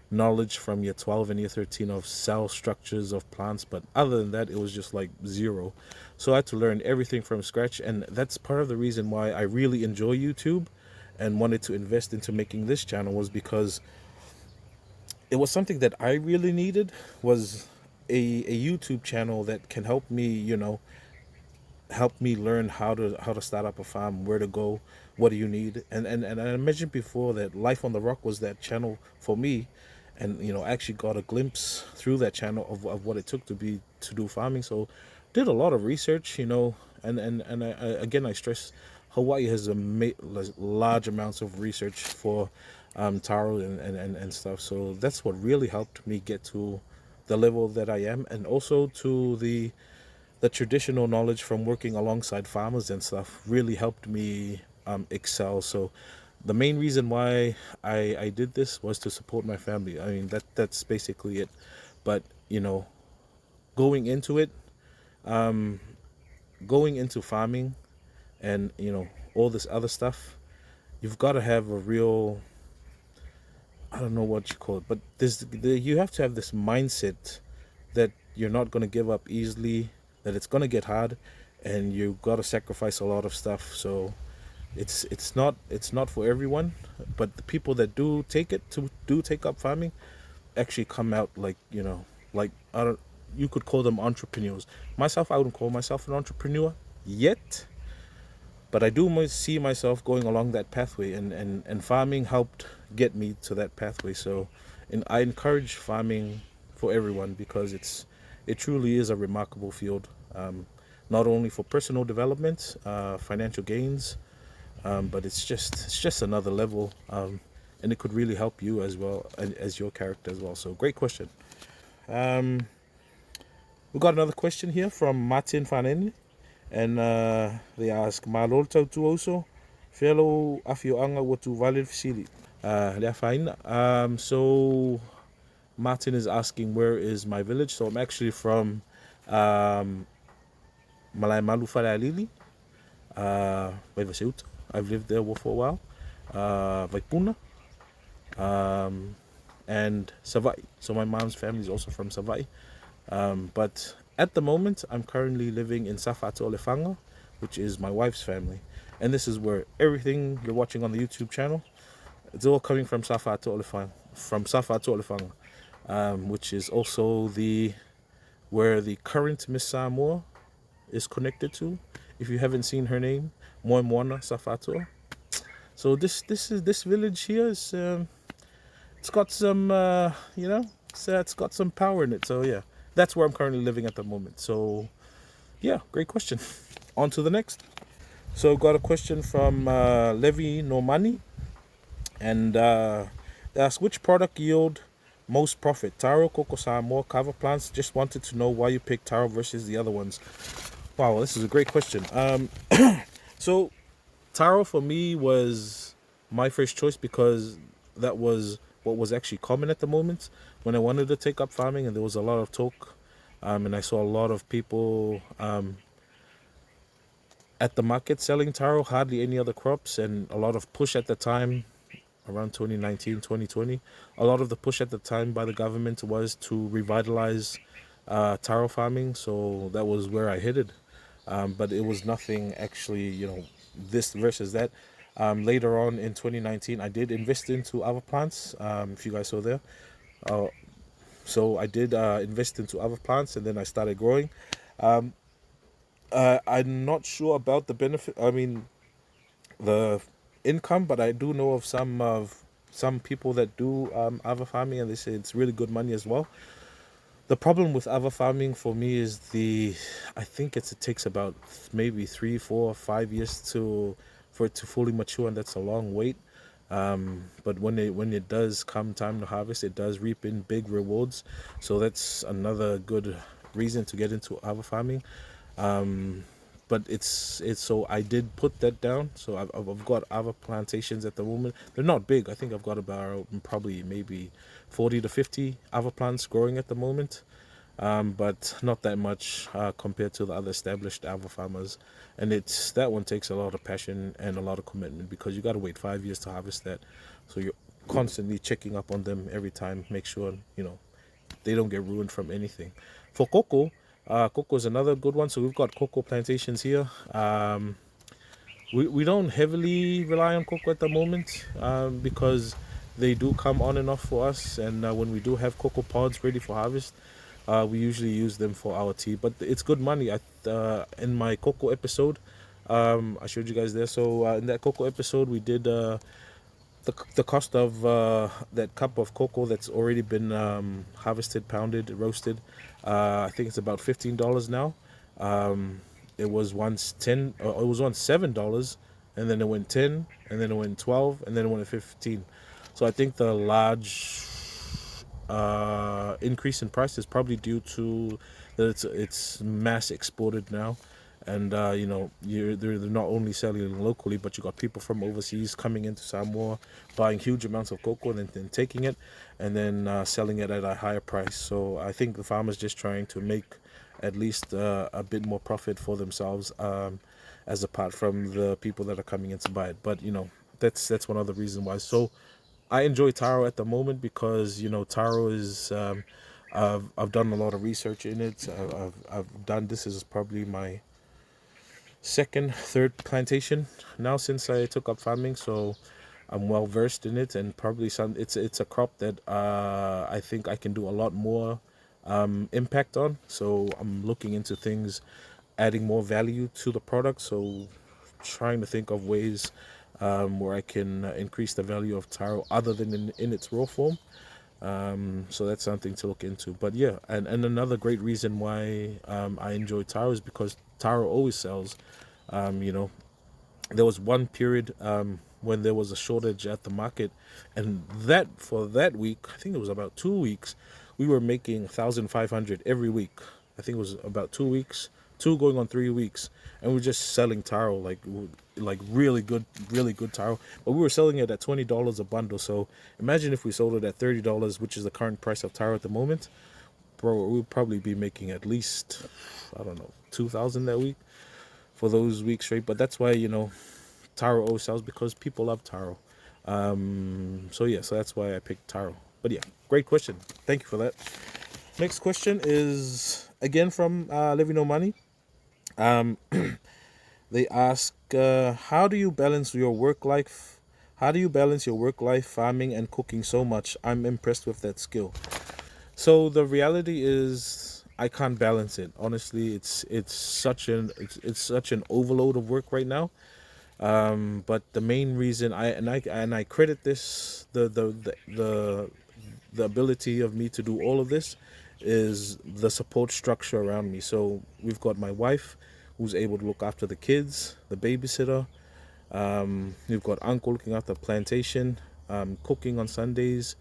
knowledge from year 12 and year 13 of cell structures of plants. But other than that, it was just like zero. So I had to learn everything from scratch, and that's part of the reason why I really enjoy YouTube and wanted to invest into making this channel, was because it was something that I really needed, was a YouTube channel that can help me learn how to start up a farm, where to go, what do you need. And I mentioned before that Life on the Rock was that channel for me, and I actually got a glimpse through that channel of what it took to do farming. So did a lot of research, again, I stress Hawaii has large amounts of research for, Taro and stuff. So that's what really helped me get to the level that I am, and also to the traditional knowledge from working alongside farmers and stuff really helped me, excel. So the main reason why I did this was to support my family. I mean, that's basically it. But going into it, going into farming, and all this other stuff, you've got to have a real, I don't know what you call it, but you have to have this mindset that you're not going to give up easily, that it's going to get hard, and you got to sacrifice a lot of stuff. So it's not for everyone, but the people that do take up farming actually come out like, like, I don't you could call them entrepreneurs. Myself, I wouldn't call myself an entrepreneur yet, but I do see myself going along that pathway, and farming helped get me to that pathway. So, and I encourage farming for everyone, because it truly is a remarkable field, not only for personal development, financial gains, but it's just another level, and it could really help you as well, as your character as well. So great question. We got another question here from Martin Faneni, and they ask, Malol tau tu also, fellow afioanga watu valid facility. They're fine. So Martin is asking, where is my village? So I'm actually from um, Malai Malu Faralili, Vaivaseuta. I've lived there for a while. Vaipuna, and Savai. So my mom's family is also from Savai. But at the moment, I'm currently living in Safato Olefanga, which is my wife's family. And this is where everything you're watching on the YouTube channel, it's all coming from Safato Olefanga, which is also where the current Miss Samoa is connected to. If you haven't seen her name, Moana Safato. So this village here is it's got some it's got some power in it. So yeah, that's where I'm currently living at the moment. So yeah, great question. On to the next. So got a question from Levi Normani, and they ask, which product yield most profit? Taro, Coco Samoa, cover plants. Just wanted to know why you picked Taro versus the other ones. Wow, this is a great question. So Taro for me was my first choice because that was what was actually common at the moment when I wanted to take up farming, and there was a lot of talk, and I saw a lot of people at the market selling taro, hardly any other crops, and a lot of push at the time around 2019, 2020. A lot of the push at the time by the government was to revitalize taro farming, so that was where I headed. But it was nothing actually, this versus that. Later on in 2019, I did invest into other plants, if you guys saw there. So I did invest into other plants, and then I started growing. I'm not sure about the benefit. I mean, the income, but I do know of some people that do other farming, and they say it's really good money as well. The problem with other farming for me is I think it takes about maybe 3, 4, 5 years for it to fully mature, and that's a long wait. But when it does come time to harvest, it does reap in big rewards. So that's another good reason to get into other farming. But it's so I did put that down. So I've got other plantations at the moment. They're not big. I think I've got about probably maybe 40 to 50 other plants growing at the moment. But not that much compared to the other established alpha farmers. And that one takes a lot of passion and a lot of commitment, because you got to wait 5 years to harvest that. So you're constantly checking up on them every time, make sure they don't get ruined from anything. For cocoa, cocoa is another good one. So we've got cocoa plantations here. We don't heavily rely on cocoa at the moment, because they do come on and off for us. And when we do have cocoa pods ready for harvest, we usually use them for our tea. But it's good money. In my cocoa episode, I showed you guys there. So in that cocoa episode, we did the cost of that cup of cocoa that's already been harvested, pounded, roasted. I think it's about $15 now. It was once it was once $7, and then it went 10, and then it went 12, and then it went at 15. So I think the large increase in price is probably due to that it's mass exported now. And they're not only selling locally, but you got people from overseas coming into Samoa, buying huge amounts of cocoa, and then taking it, and then selling it at a higher price. So I think the farmers just trying to make at least a bit more profit for themselves, as apart from the people that are coming in to buy it. But that's one of the reasons why. So I enjoy taro at the moment because taro is. I've done a lot of research in it. I've done this is probably my second, third plantation now since I took up farming, so I'm well versed in it, and probably it's a crop that I think I can do a lot more impact on. So I'm looking into things, adding more value to the product. So trying to think of ways where I can increase the value of taro other than in its raw form. So that's something to look into. But yeah, and another great reason why I enjoy taro is because taro always sells. There was one period when there was a shortage at the market, and for that week, I think it was about 2 weeks, we were making 1,500 every week. I think it was about 2 weeks, 2 going on 3 weeks, and we're just selling taro, like really good taro. But we were selling it at $20 a bundle. So imagine if we sold it at $30, which is the current price of taro at the moment, bro. We'll probably be making at least, I don't know, 2,000 that week for those weeks straight. But that's why, taro always sells, because people love taro. So yeah, so that's why I picked taro. But yeah, great question. Thank you for that. Next question is again from Living No Money. They ask, how do you balance your work life? How do you balance your work life, farming, and cooking so much? I'm impressed with that skill. So the reality is, I can't balance it. Honestly, it's such an overload of work right now. But the main reason I credit this, the ability of me to do all of this, is the support structure around me. So we've got my wife, who's able to look after the kids, the babysitter. We've got uncle looking after the plantation. Cooking on Sundays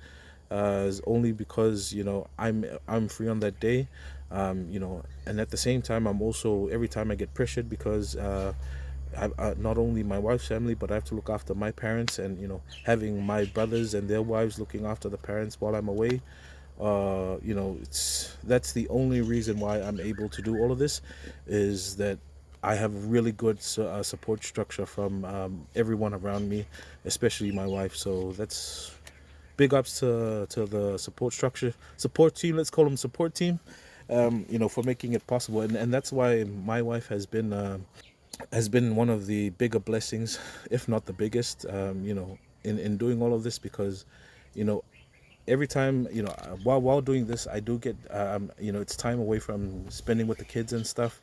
is only because I'm free on that day. And at the same time, I'm also, every time I get pressured, because not only my wife's family, but I have to look after my parents, and having my brothers and their wives looking after the parents while I'm away. That's the only reason why I'm able to do all of this, is that I have really good support structure from everyone around me, especially my wife. So that's big ups to the support team. Let's call them support team. For making it possible, and that's why my wife has been one of the bigger blessings, if not the biggest. In doing all of this, because you know every time, while doing this, I do get it's time away from spending with the kids and stuff.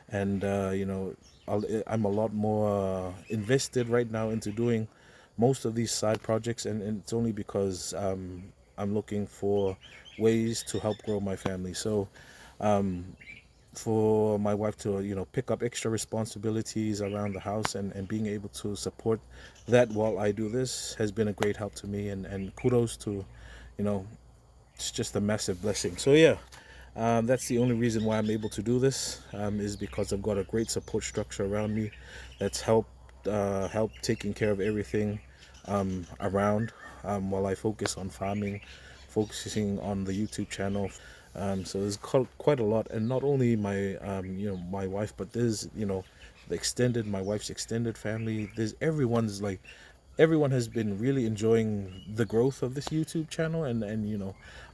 And I'm a lot more invested right now into doing most of these side projects, and it's only because I'm looking for ways to help grow my family. So for my wife to pick up extra responsibilities around the house, and being able to support that while I do this, has been a great help to me, and kudos to you know it's just a massive blessing. So yeah, that's the only reason why I'm able to do this, is because I've got a great support structure around me that's help taking care of everything around, while I focus on farming, focusing on the YouTube channel. So there's quite a lot, and not only my wife, but there's my wife's extended family. There's everyone has been really enjoying the growth of this YouTube channel, and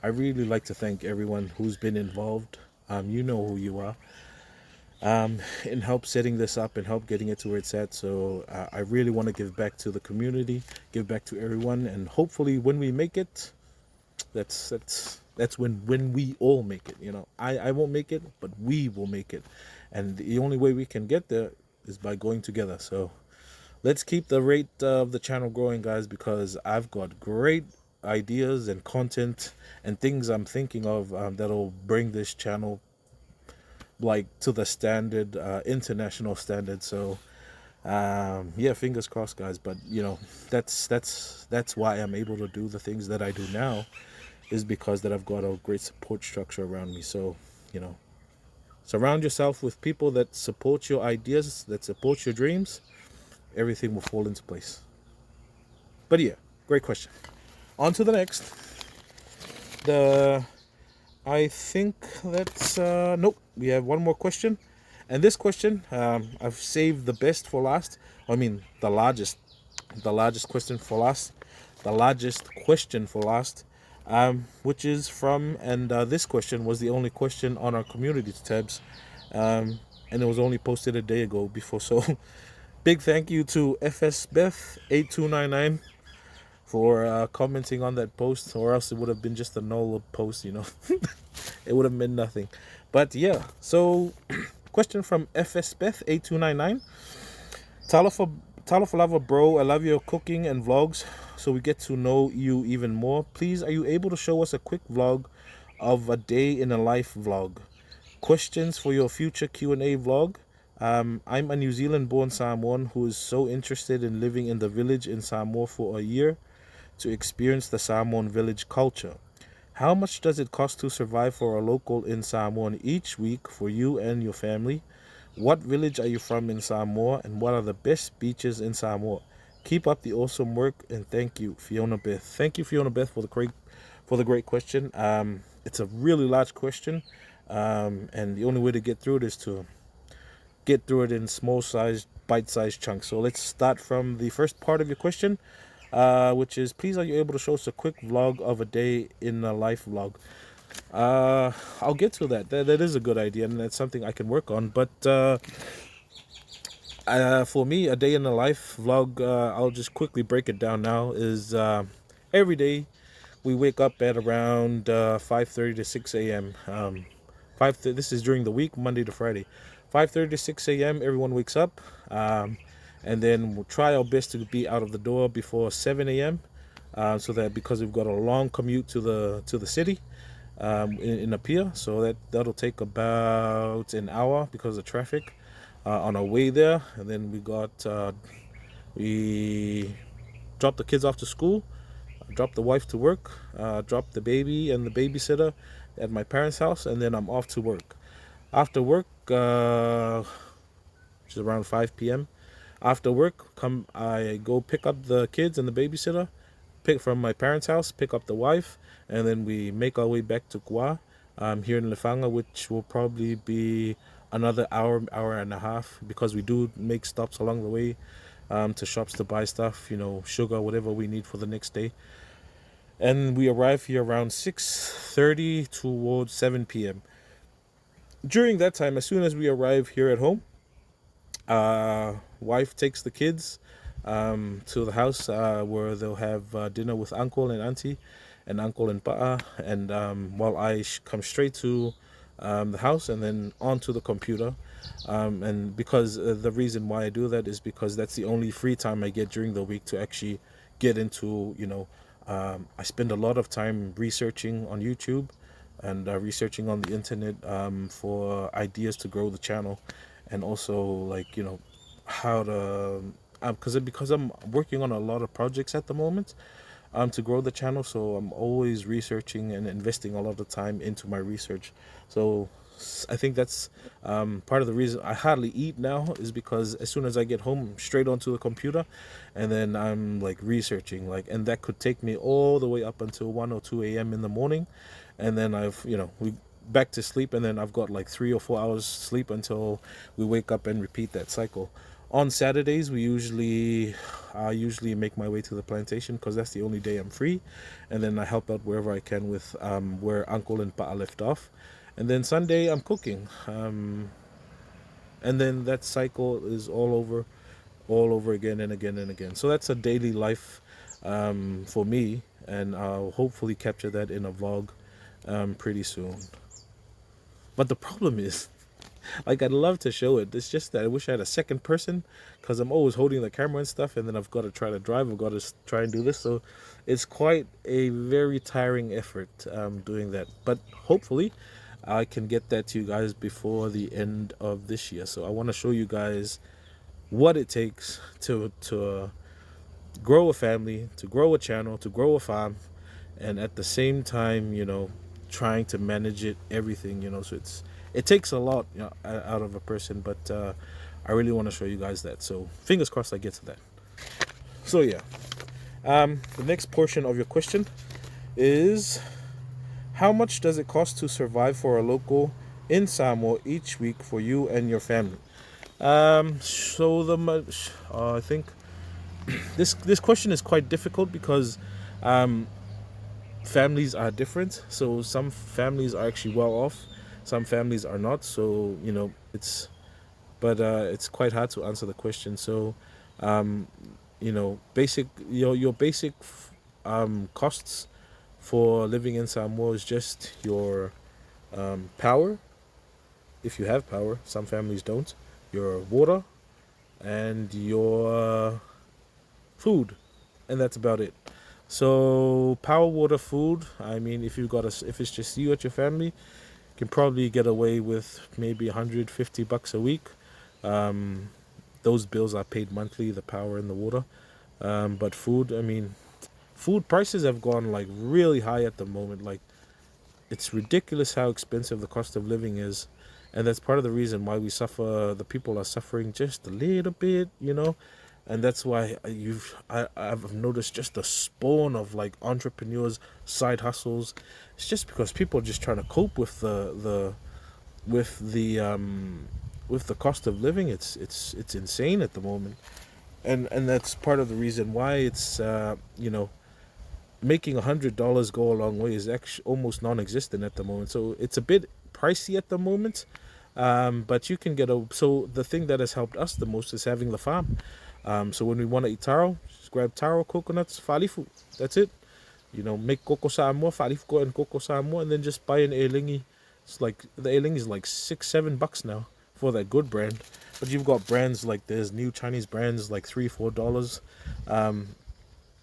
I really like to thank everyone who's been involved. You know who you are, in help setting this up and help getting it to where it's at. So I really want to give back to the community, give back to everyone, and hopefully when we make it, that's when we all make it. I won't make it, but we will make it, and the only way we can get there is by going together. So let's keep the rate of the channel growing, guys, because I've got great ideas and content and things I'm thinking of, that'll bring this channel to the standard, international standard. So yeah, fingers crossed, guys. But that's why I'm able to do the things that I do now, is because that I've got a great support structure around me. So surround yourself with people that support your ideas, that support your dreams. Everything will fall into place. But yeah, great question. On to the next. I think that's nope. We have one more question, and this question, I've saved the best for last. I mean, the largest question for last, which is from, and this question was the only question on our community tabs, and it was only posted a day ago before. So big thank you to FSBeth8299 for commenting on that post, or else it would have been just a null post. It would have meant nothing. But yeah, so question from FSBeth8299. Talafalava bro, I love your cooking and vlogs, so we get to know you even more. Please, are you able to show us a quick vlog of a day in a life vlog? Questions for your future Q&A vlog. I'm a New Zealand born Samoan who is so interested in living in the village in Samoa for a year to experience the Samoan village culture. How much does it cost to survive for a local in Samoa each week for you and your family? What village are you from in Samoa, and what are the best beaches in Samoa? Keep up the awesome work, and thank you, Fiona Beth. Thank you, Fiona Beth, for the great question. It's a really large question, and the only way to get through it is to get through it in small sized, bite sized chunks. So let's start from the first part of your question, which is, please are you able to show us a quick vlog of a day in a life vlog? I'll get to that. That is a good idea, and that's something I can work on. But for me, a day in the life vlog, I'll just quickly break it down now. Is every day we wake up at around 5:30 to 6 a.m. This is during the week, Monday to Friday. 5:30 to 6 a.m. Everyone wakes up, and then we'll try our best to be out of the door before 7 a.m. So that because we've got a long commute to the city, in Apia, so that'll take about an hour because of traffic on our way there. And then we drop the kids off to school, drop the wife to work, drop the baby and the babysitter at my parents' house, and then I'm off to work. After work, which is around 5 p.m. After work, I go pick up the kids and the babysitter, pick from my parents' house, pick up the wife, and then we make our way back to Kua, here in Lefanga, which will probably be another hour and a half, because we do make stops along the way, to shops to buy stuff, sugar, whatever we need for the next day. And we arrive here around 6:30 towards 7 p.m. During that time, as soon as we arrive here at home, wife takes the kids to the house, where they'll have dinner with uncle and auntie and uncle and pa'a, and while I come straight to the house and then onto the computer, and because the reason why I do that is because that's the only free time I get during the week to actually get into, I spend a lot of time researching on YouTube and researching on the internet, for ideas to grow the channel, and also, like, how to, because I'm working on a lot of projects at the moment, to grow the channel. So I'm always researching and investing a lot of time into my research. So I think that's part of the reason I hardly eat now, is because as soon as I get home, I'm straight onto the computer, and then I'm like researching, and that could take me all the way up until 1 or 2 a.m. in the morning, and then we back to sleep, and then I've got like 3 or 4 hours sleep until we wake up and repeat that cycle. On Saturdays, I usually make my way to the plantation, because that's the only day I'm free, and then I help out wherever I can with where Uncle and Pa'a left off, and then Sunday I'm cooking, and then that cycle is all over again and again and again. So that's a daily life for me, and I'll hopefully capture that in a vlog pretty soon. But the problem is, like, I'd love to show it. It's just that I wish I had a second person, because I'm always holding the camera and stuff, and then I've got to try to drive. I've got to try and do this. So it's quite a very tiring effort doing that. But hopefully I can get that to you guys before the end of this year. So I want to show you guys what it takes to grow a family, to grow a channel, to grow a farm, and at the same time, trying to manage everything, so it takes a lot, out of a person, but I really want to show you guys that. So fingers crossed I get to that. So yeah, the next portion of your question is, how much does it cost to survive for a local in Samoa each week for you and your family? I think this question is quite difficult, because families are different. So some families are actually well off, some families are not. So it's quite hard to answer the question. So basic your basic costs for living in Samoa is just your power, if you have power. Some families don't. Your water and your food, and that's about it. So power, water, food. I mean, if it's just you at your family, you can probably get away with maybe $150 a week. Those bills are paid monthly, the power and the water. But food, I mean, food prices have gone like really high at the moment. Like it's ridiculous how expensive the cost of living is, and that's part of the reason why we suffer. The people are suffering just a little bit, and that's why I've noticed just the spawn of like entrepreneurs, side hustles. It's just because people are just trying to cope with with the um the cost of living. It's insane at the moment, and that's part of the reason why it's making $100 go a long way is actually almost non-existent at the moment. So it's a bit pricey at the moment, but you can get a. So the thing that has helped us the most is having the farm. So when we want to eat taro, just grab taro, coconuts, falifu. That's it. Make coco Samoa, falifu and coco Samoa, and then just buy an elingi. It's like the elingi is like $6-7 now for that good brand. But you've got brands like there's new Chinese brands like $3-4.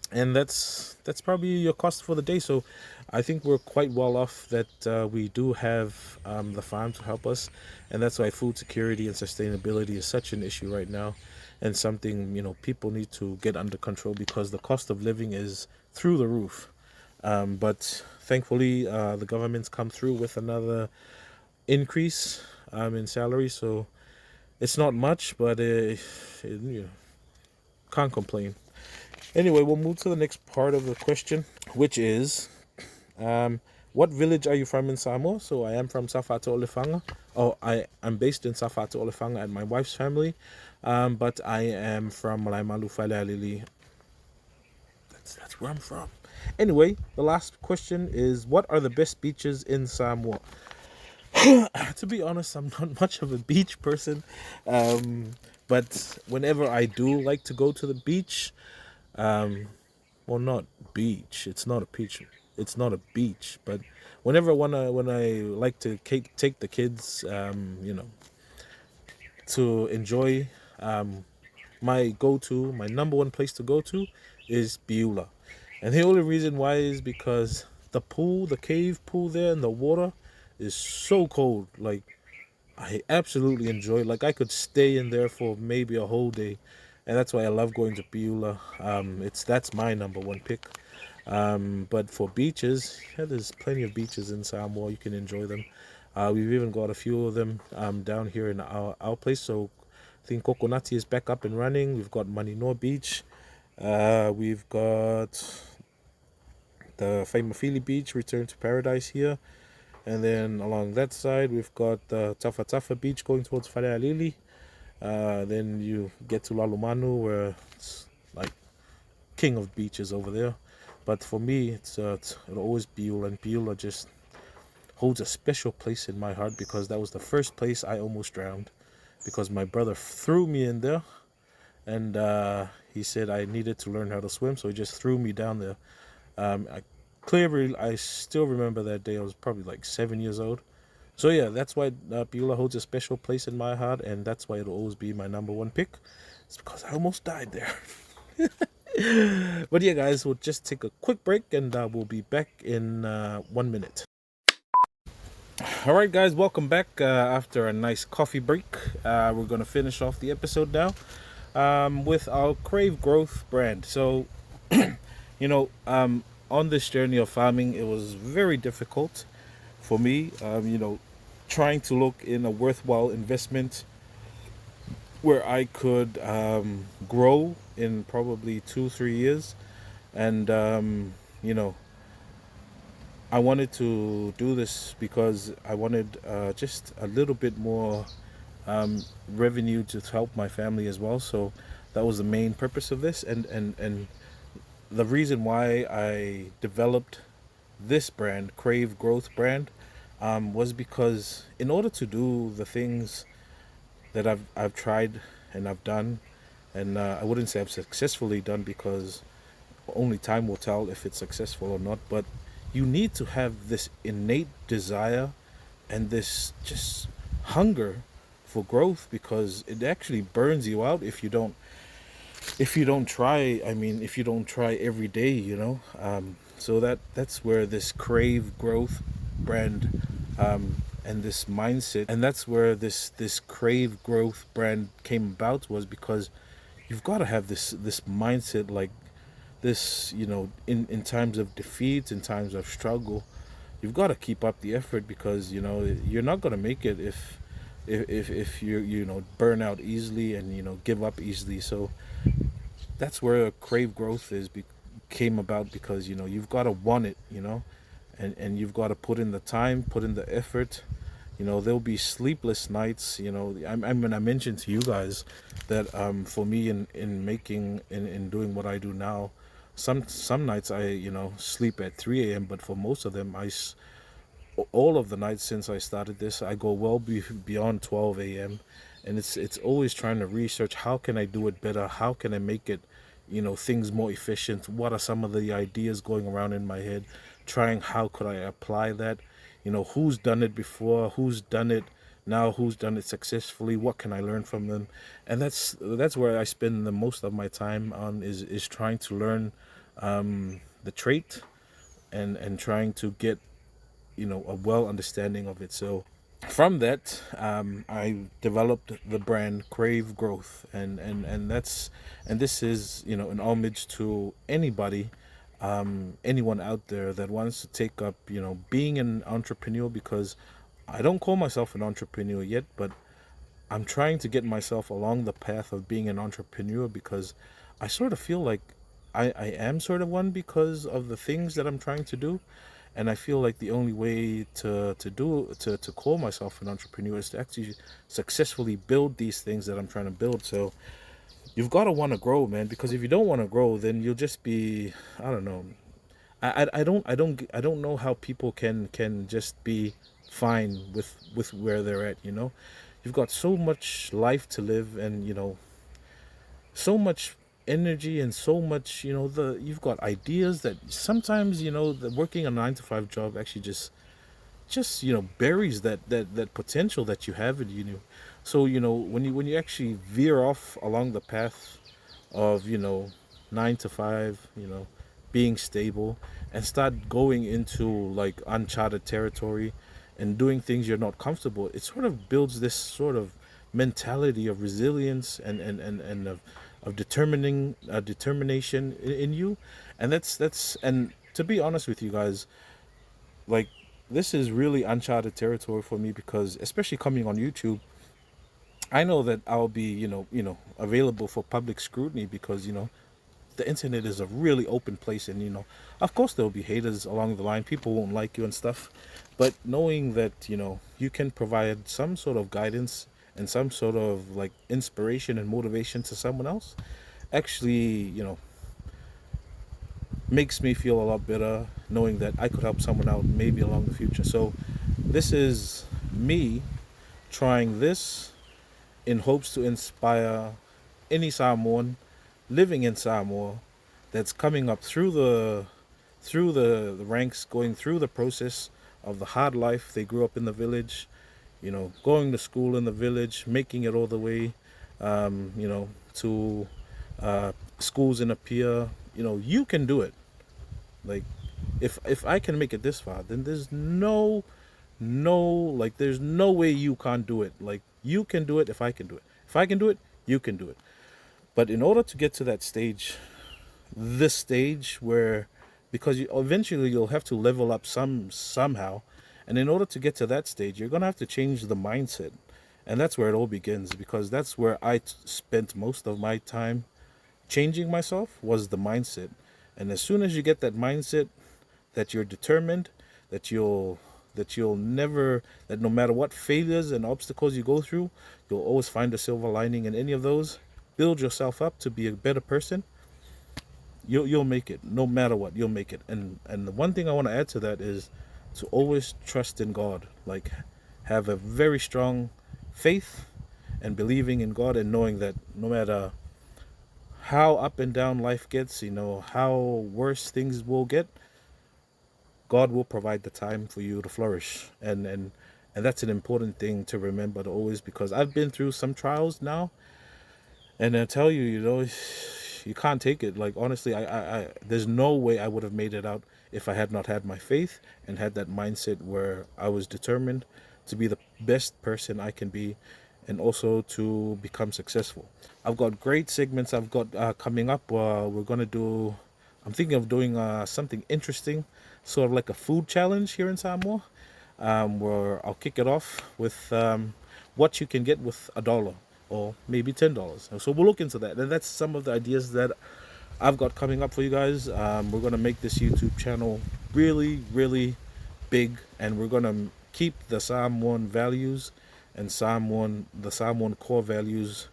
And that's probably your cost for the day. So I think we're quite well off that we do have the farm to help us, and that's why food security and sustainability is such an issue right now, and something people need to get under control because the cost of living is through the roof. But thankfully, the government's come through with another increase in salary, so it's not much, but can't complain. Anyway, we'll move to the next part of the question, which is, what village are you from in Samoa? So I am from Safato Olefanga. Oh, I'm based in Safato Olefanga and my wife's family, but I am from Malaimalu Falealili. That's where I'm from. Anyway, the last question is, what are the best beaches in Samoa? To be honest, I'm not much of a beach person, but whenever I do like to go to the beach, well, not beach. It's not a beach. It's not a beach. But whenever when I like to take the kids, to enjoy, my number one place to go to, is Biula, and the only reason why is because the cave pool there, and the water is so cold. Like I absolutely enjoy. Like I could stay in there for maybe a whole day, and that's why I love going to Biula. That's my number one pick. But for beaches, yeah, there's plenty of beaches in Samoa. You can enjoy them. We've even got a few of them down here in our place. So I think Kokonati is back up and running. We've got Maninoa Beach. We've got the Faimafili Beach, Return to Paradise here. And then along that side, we've got the Tafa Tafa Beach going towards Wharealili. Then you get to Lalumanu, where it's like king of beaches over there. But for me, it'll always Biula, and Biula just holds a special place in my heart because that was the first place I almost drowned because my brother threw me in there, and he said I needed to learn how to swim, so he just threw me down there. I still remember that day. I was probably like 7 years old. So yeah, that's why Biula holds a special place in my heart, and that's why it'll always be my number one pick. It's because I almost died there. But yeah, guys, we'll just take a quick break, and we'll be back in 1 minute. All right, guys, welcome back after a nice coffee break. We're going to finish off the episode now with our Crave Growth brand. So, on this journey of farming, it was very difficult for me, trying to look in a worthwhile investment where I could grow in probably 2-3 years. And, I wanted to do this because I wanted just a little bit more revenue to help my family as well. So that was the main purpose of this. And the reason why I developed this brand, Crave Growth brand, was because in order to do the things that I've tried and I've done, and I wouldn't say I've successfully done because only time will tell if it's successful or not, but you need to have this innate desire and this just hunger for growth, because it actually burns you out if you don't try. I mean, if you don't try every day, so that's where this Crave Growth brand and this mindset, and that's where this Crave Growth brand came about, was because you've got to have this mindset, like this, in times of defeat, in times of struggle, you've got to keep up the effort, because you're not going to make it if you burn out easily and give up easily. So that's where Crave Growth came about, because you've got to want it, and you've got to put in the time, put in the effort. There'll be sleepless nights. I mean, I mentioned to you guys that for me, in doing what I do now, some nights I sleep at 3 a.m., but for most of them all of the nights since I started this, I go beyond 12 a.m. And it's always trying to research, how can I do it better? How can I make it, things more efficient? What are some of the ideas going around in my head? Trying, how could I apply that? Who's done it before? Who's done it now? Who's done it successfully? What can I learn from them? And that's where I spend the most of my time on, is trying to learn the trait, and trying to get a well understanding of it. So from that, I developed the brand Crave Growth, and this is an homage to anybody, anyone out there that wants to take up being an entrepreneur, because I don't call myself an entrepreneur yet, but I'm trying to get myself along the path of being an entrepreneur, because I sort of feel like I am sort of one, because of the things that I'm trying to do. And I feel like the only way to call myself an entrepreneur is to actually successfully build these things that I'm trying to build. So you've got to want to grow, man, because if you don't want to grow, then you'll just be, I don't know. I don't know how people can just be fine with where they're at. You've got so much life to live, and so much energy, and so much, the you've got ideas that sometimes, the working a 9 to 5 job actually just buries that potential that you have in you. So when you actually veer off along the path of 9 to 5, being stable, and start going into like uncharted territory and doing things you're not comfortable, it sort of builds this sort of mentality of resilience, and of determination in you. And that's and to be honest with you guys, like, this is really uncharted territory for me, because especially coming on YouTube, I know that I'll be available for public scrutiny, because the internet is a really open place, and of course there'll be haters along the line, people won't like you and stuff. But knowing that you can provide some sort of guidance and some sort of like inspiration and motivation to someone else, actually makes me feel a lot better, knowing that I could help someone out maybe along the future. So this is me trying this in hopes to inspire any Samoan living in Samoa that's coming up through the ranks, going through the process of the hard life. They grew up in the village, going to school in the village, making it all the way, to schools in a pier. You can do it. Like, if I can make it this far, then there's there's no way you can't do it. Like, you can do it if I can do it. If I can do it, you can do it. But in order to get to that stage, this stage where, because eventually you'll have to level up somehow, and in order to get to that stage, you're gonna have to change the mindset, and that's where it all begins, because that's where spent most of my time changing myself, was the mindset. And as soon as you get that mindset, that you're determined, that you'll never, that no matter what failures and obstacles you go through, you'll always find a silver lining in any of those. Build yourself up to be a better person. You'll make it, no matter what. You'll make it. And the one thing I want to add to that is to always trust in God. Like, have a very strong faith and believing in God, and knowing that no matter how up and down life gets, how worse things will get, God will provide the time for you to flourish. And that's an important thing to remember to always, because I've been through some trials now, and I tell you, you can't take it. Like, honestly, I there's no way I would have made it out if I had not had my faith and had that mindset where I was determined to be the best person I can be, and also to become successful. I've got great segments I've got coming up. I'm thinking of doing something interesting, sort of like a food challenge here in Samoa, where I'll kick it off with what you can get with $1 or maybe $10. So we'll look into that, and that's some of the ideas that I've got coming up for you guys. We're gonna make this YouTube channel really, really big, and we're gonna keep the Samoan values and the Samoan core values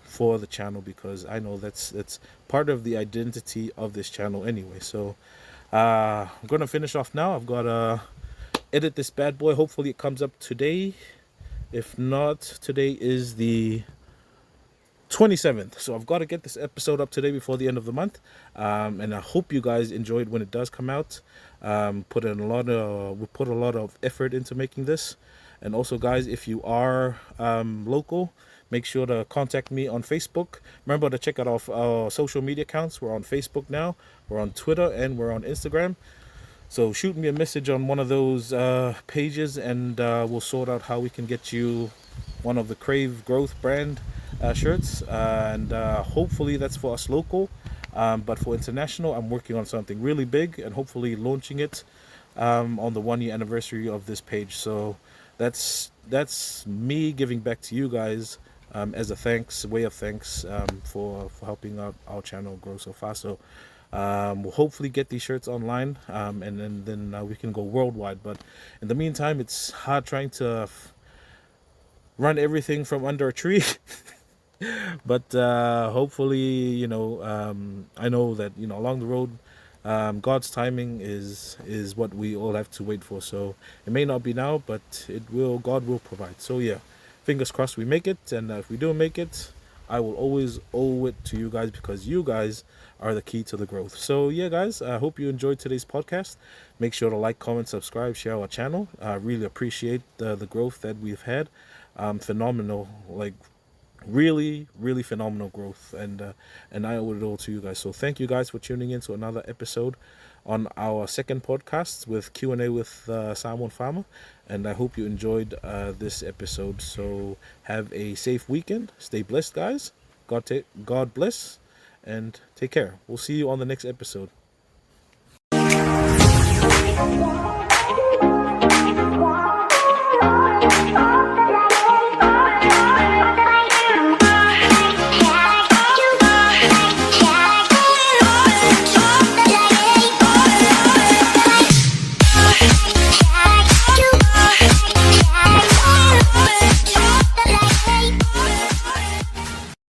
for the channel, because I know that's part of the identity of this channel anyway. So I'm gonna finish off now. I've got to edit this bad boy. Hopefully it comes up today. If not, today is the 27th, so I've got to get this episode up today before the end of the month, and I hope you guys enjoyed when it does come out. We put a lot of effort into making this. And also, guys, if you are local, make sure to contact me on Facebook. Remember to check out our social media accounts. We're on Facebook now, we're on Twitter, and we're on Instagram. So shoot me a message on one of those pages, and we'll sort out how we can get you one of the Crave Growth brand shirts, and hopefully that's for us local. But for international, I'm working on something really big, and hopefully launching it on the 1-year anniversary of this page. So that's me giving back to you guys as a way of thanks for helping out our channel grow so fast. So we'll hopefully get these shirts online, and then we can go worldwide. But in the meantime, it's hard trying to run everything from under a tree. But hopefully, I know that along the road, God's timing is what we all have to wait for. So it may not be now, but God will provide. So yeah, fingers crossed we make it. And if we don't make it, I will always owe it to you guys, because you guys are the key to the growth. So yeah, guys, I hope you enjoyed today's podcast. Make sure to like, comment, subscribe, share our channel. I really appreciate the growth that we've had. Phenomenal, like really, really phenomenal growth, and I owe it all to you guys. So thank you guys for tuning in to another episode on our second podcast with Q&A with Samoanfarmer, and I hope you enjoyed this episode. So have a safe weekend, stay blessed, guys. God bless, and take care. We'll see you on the next episode.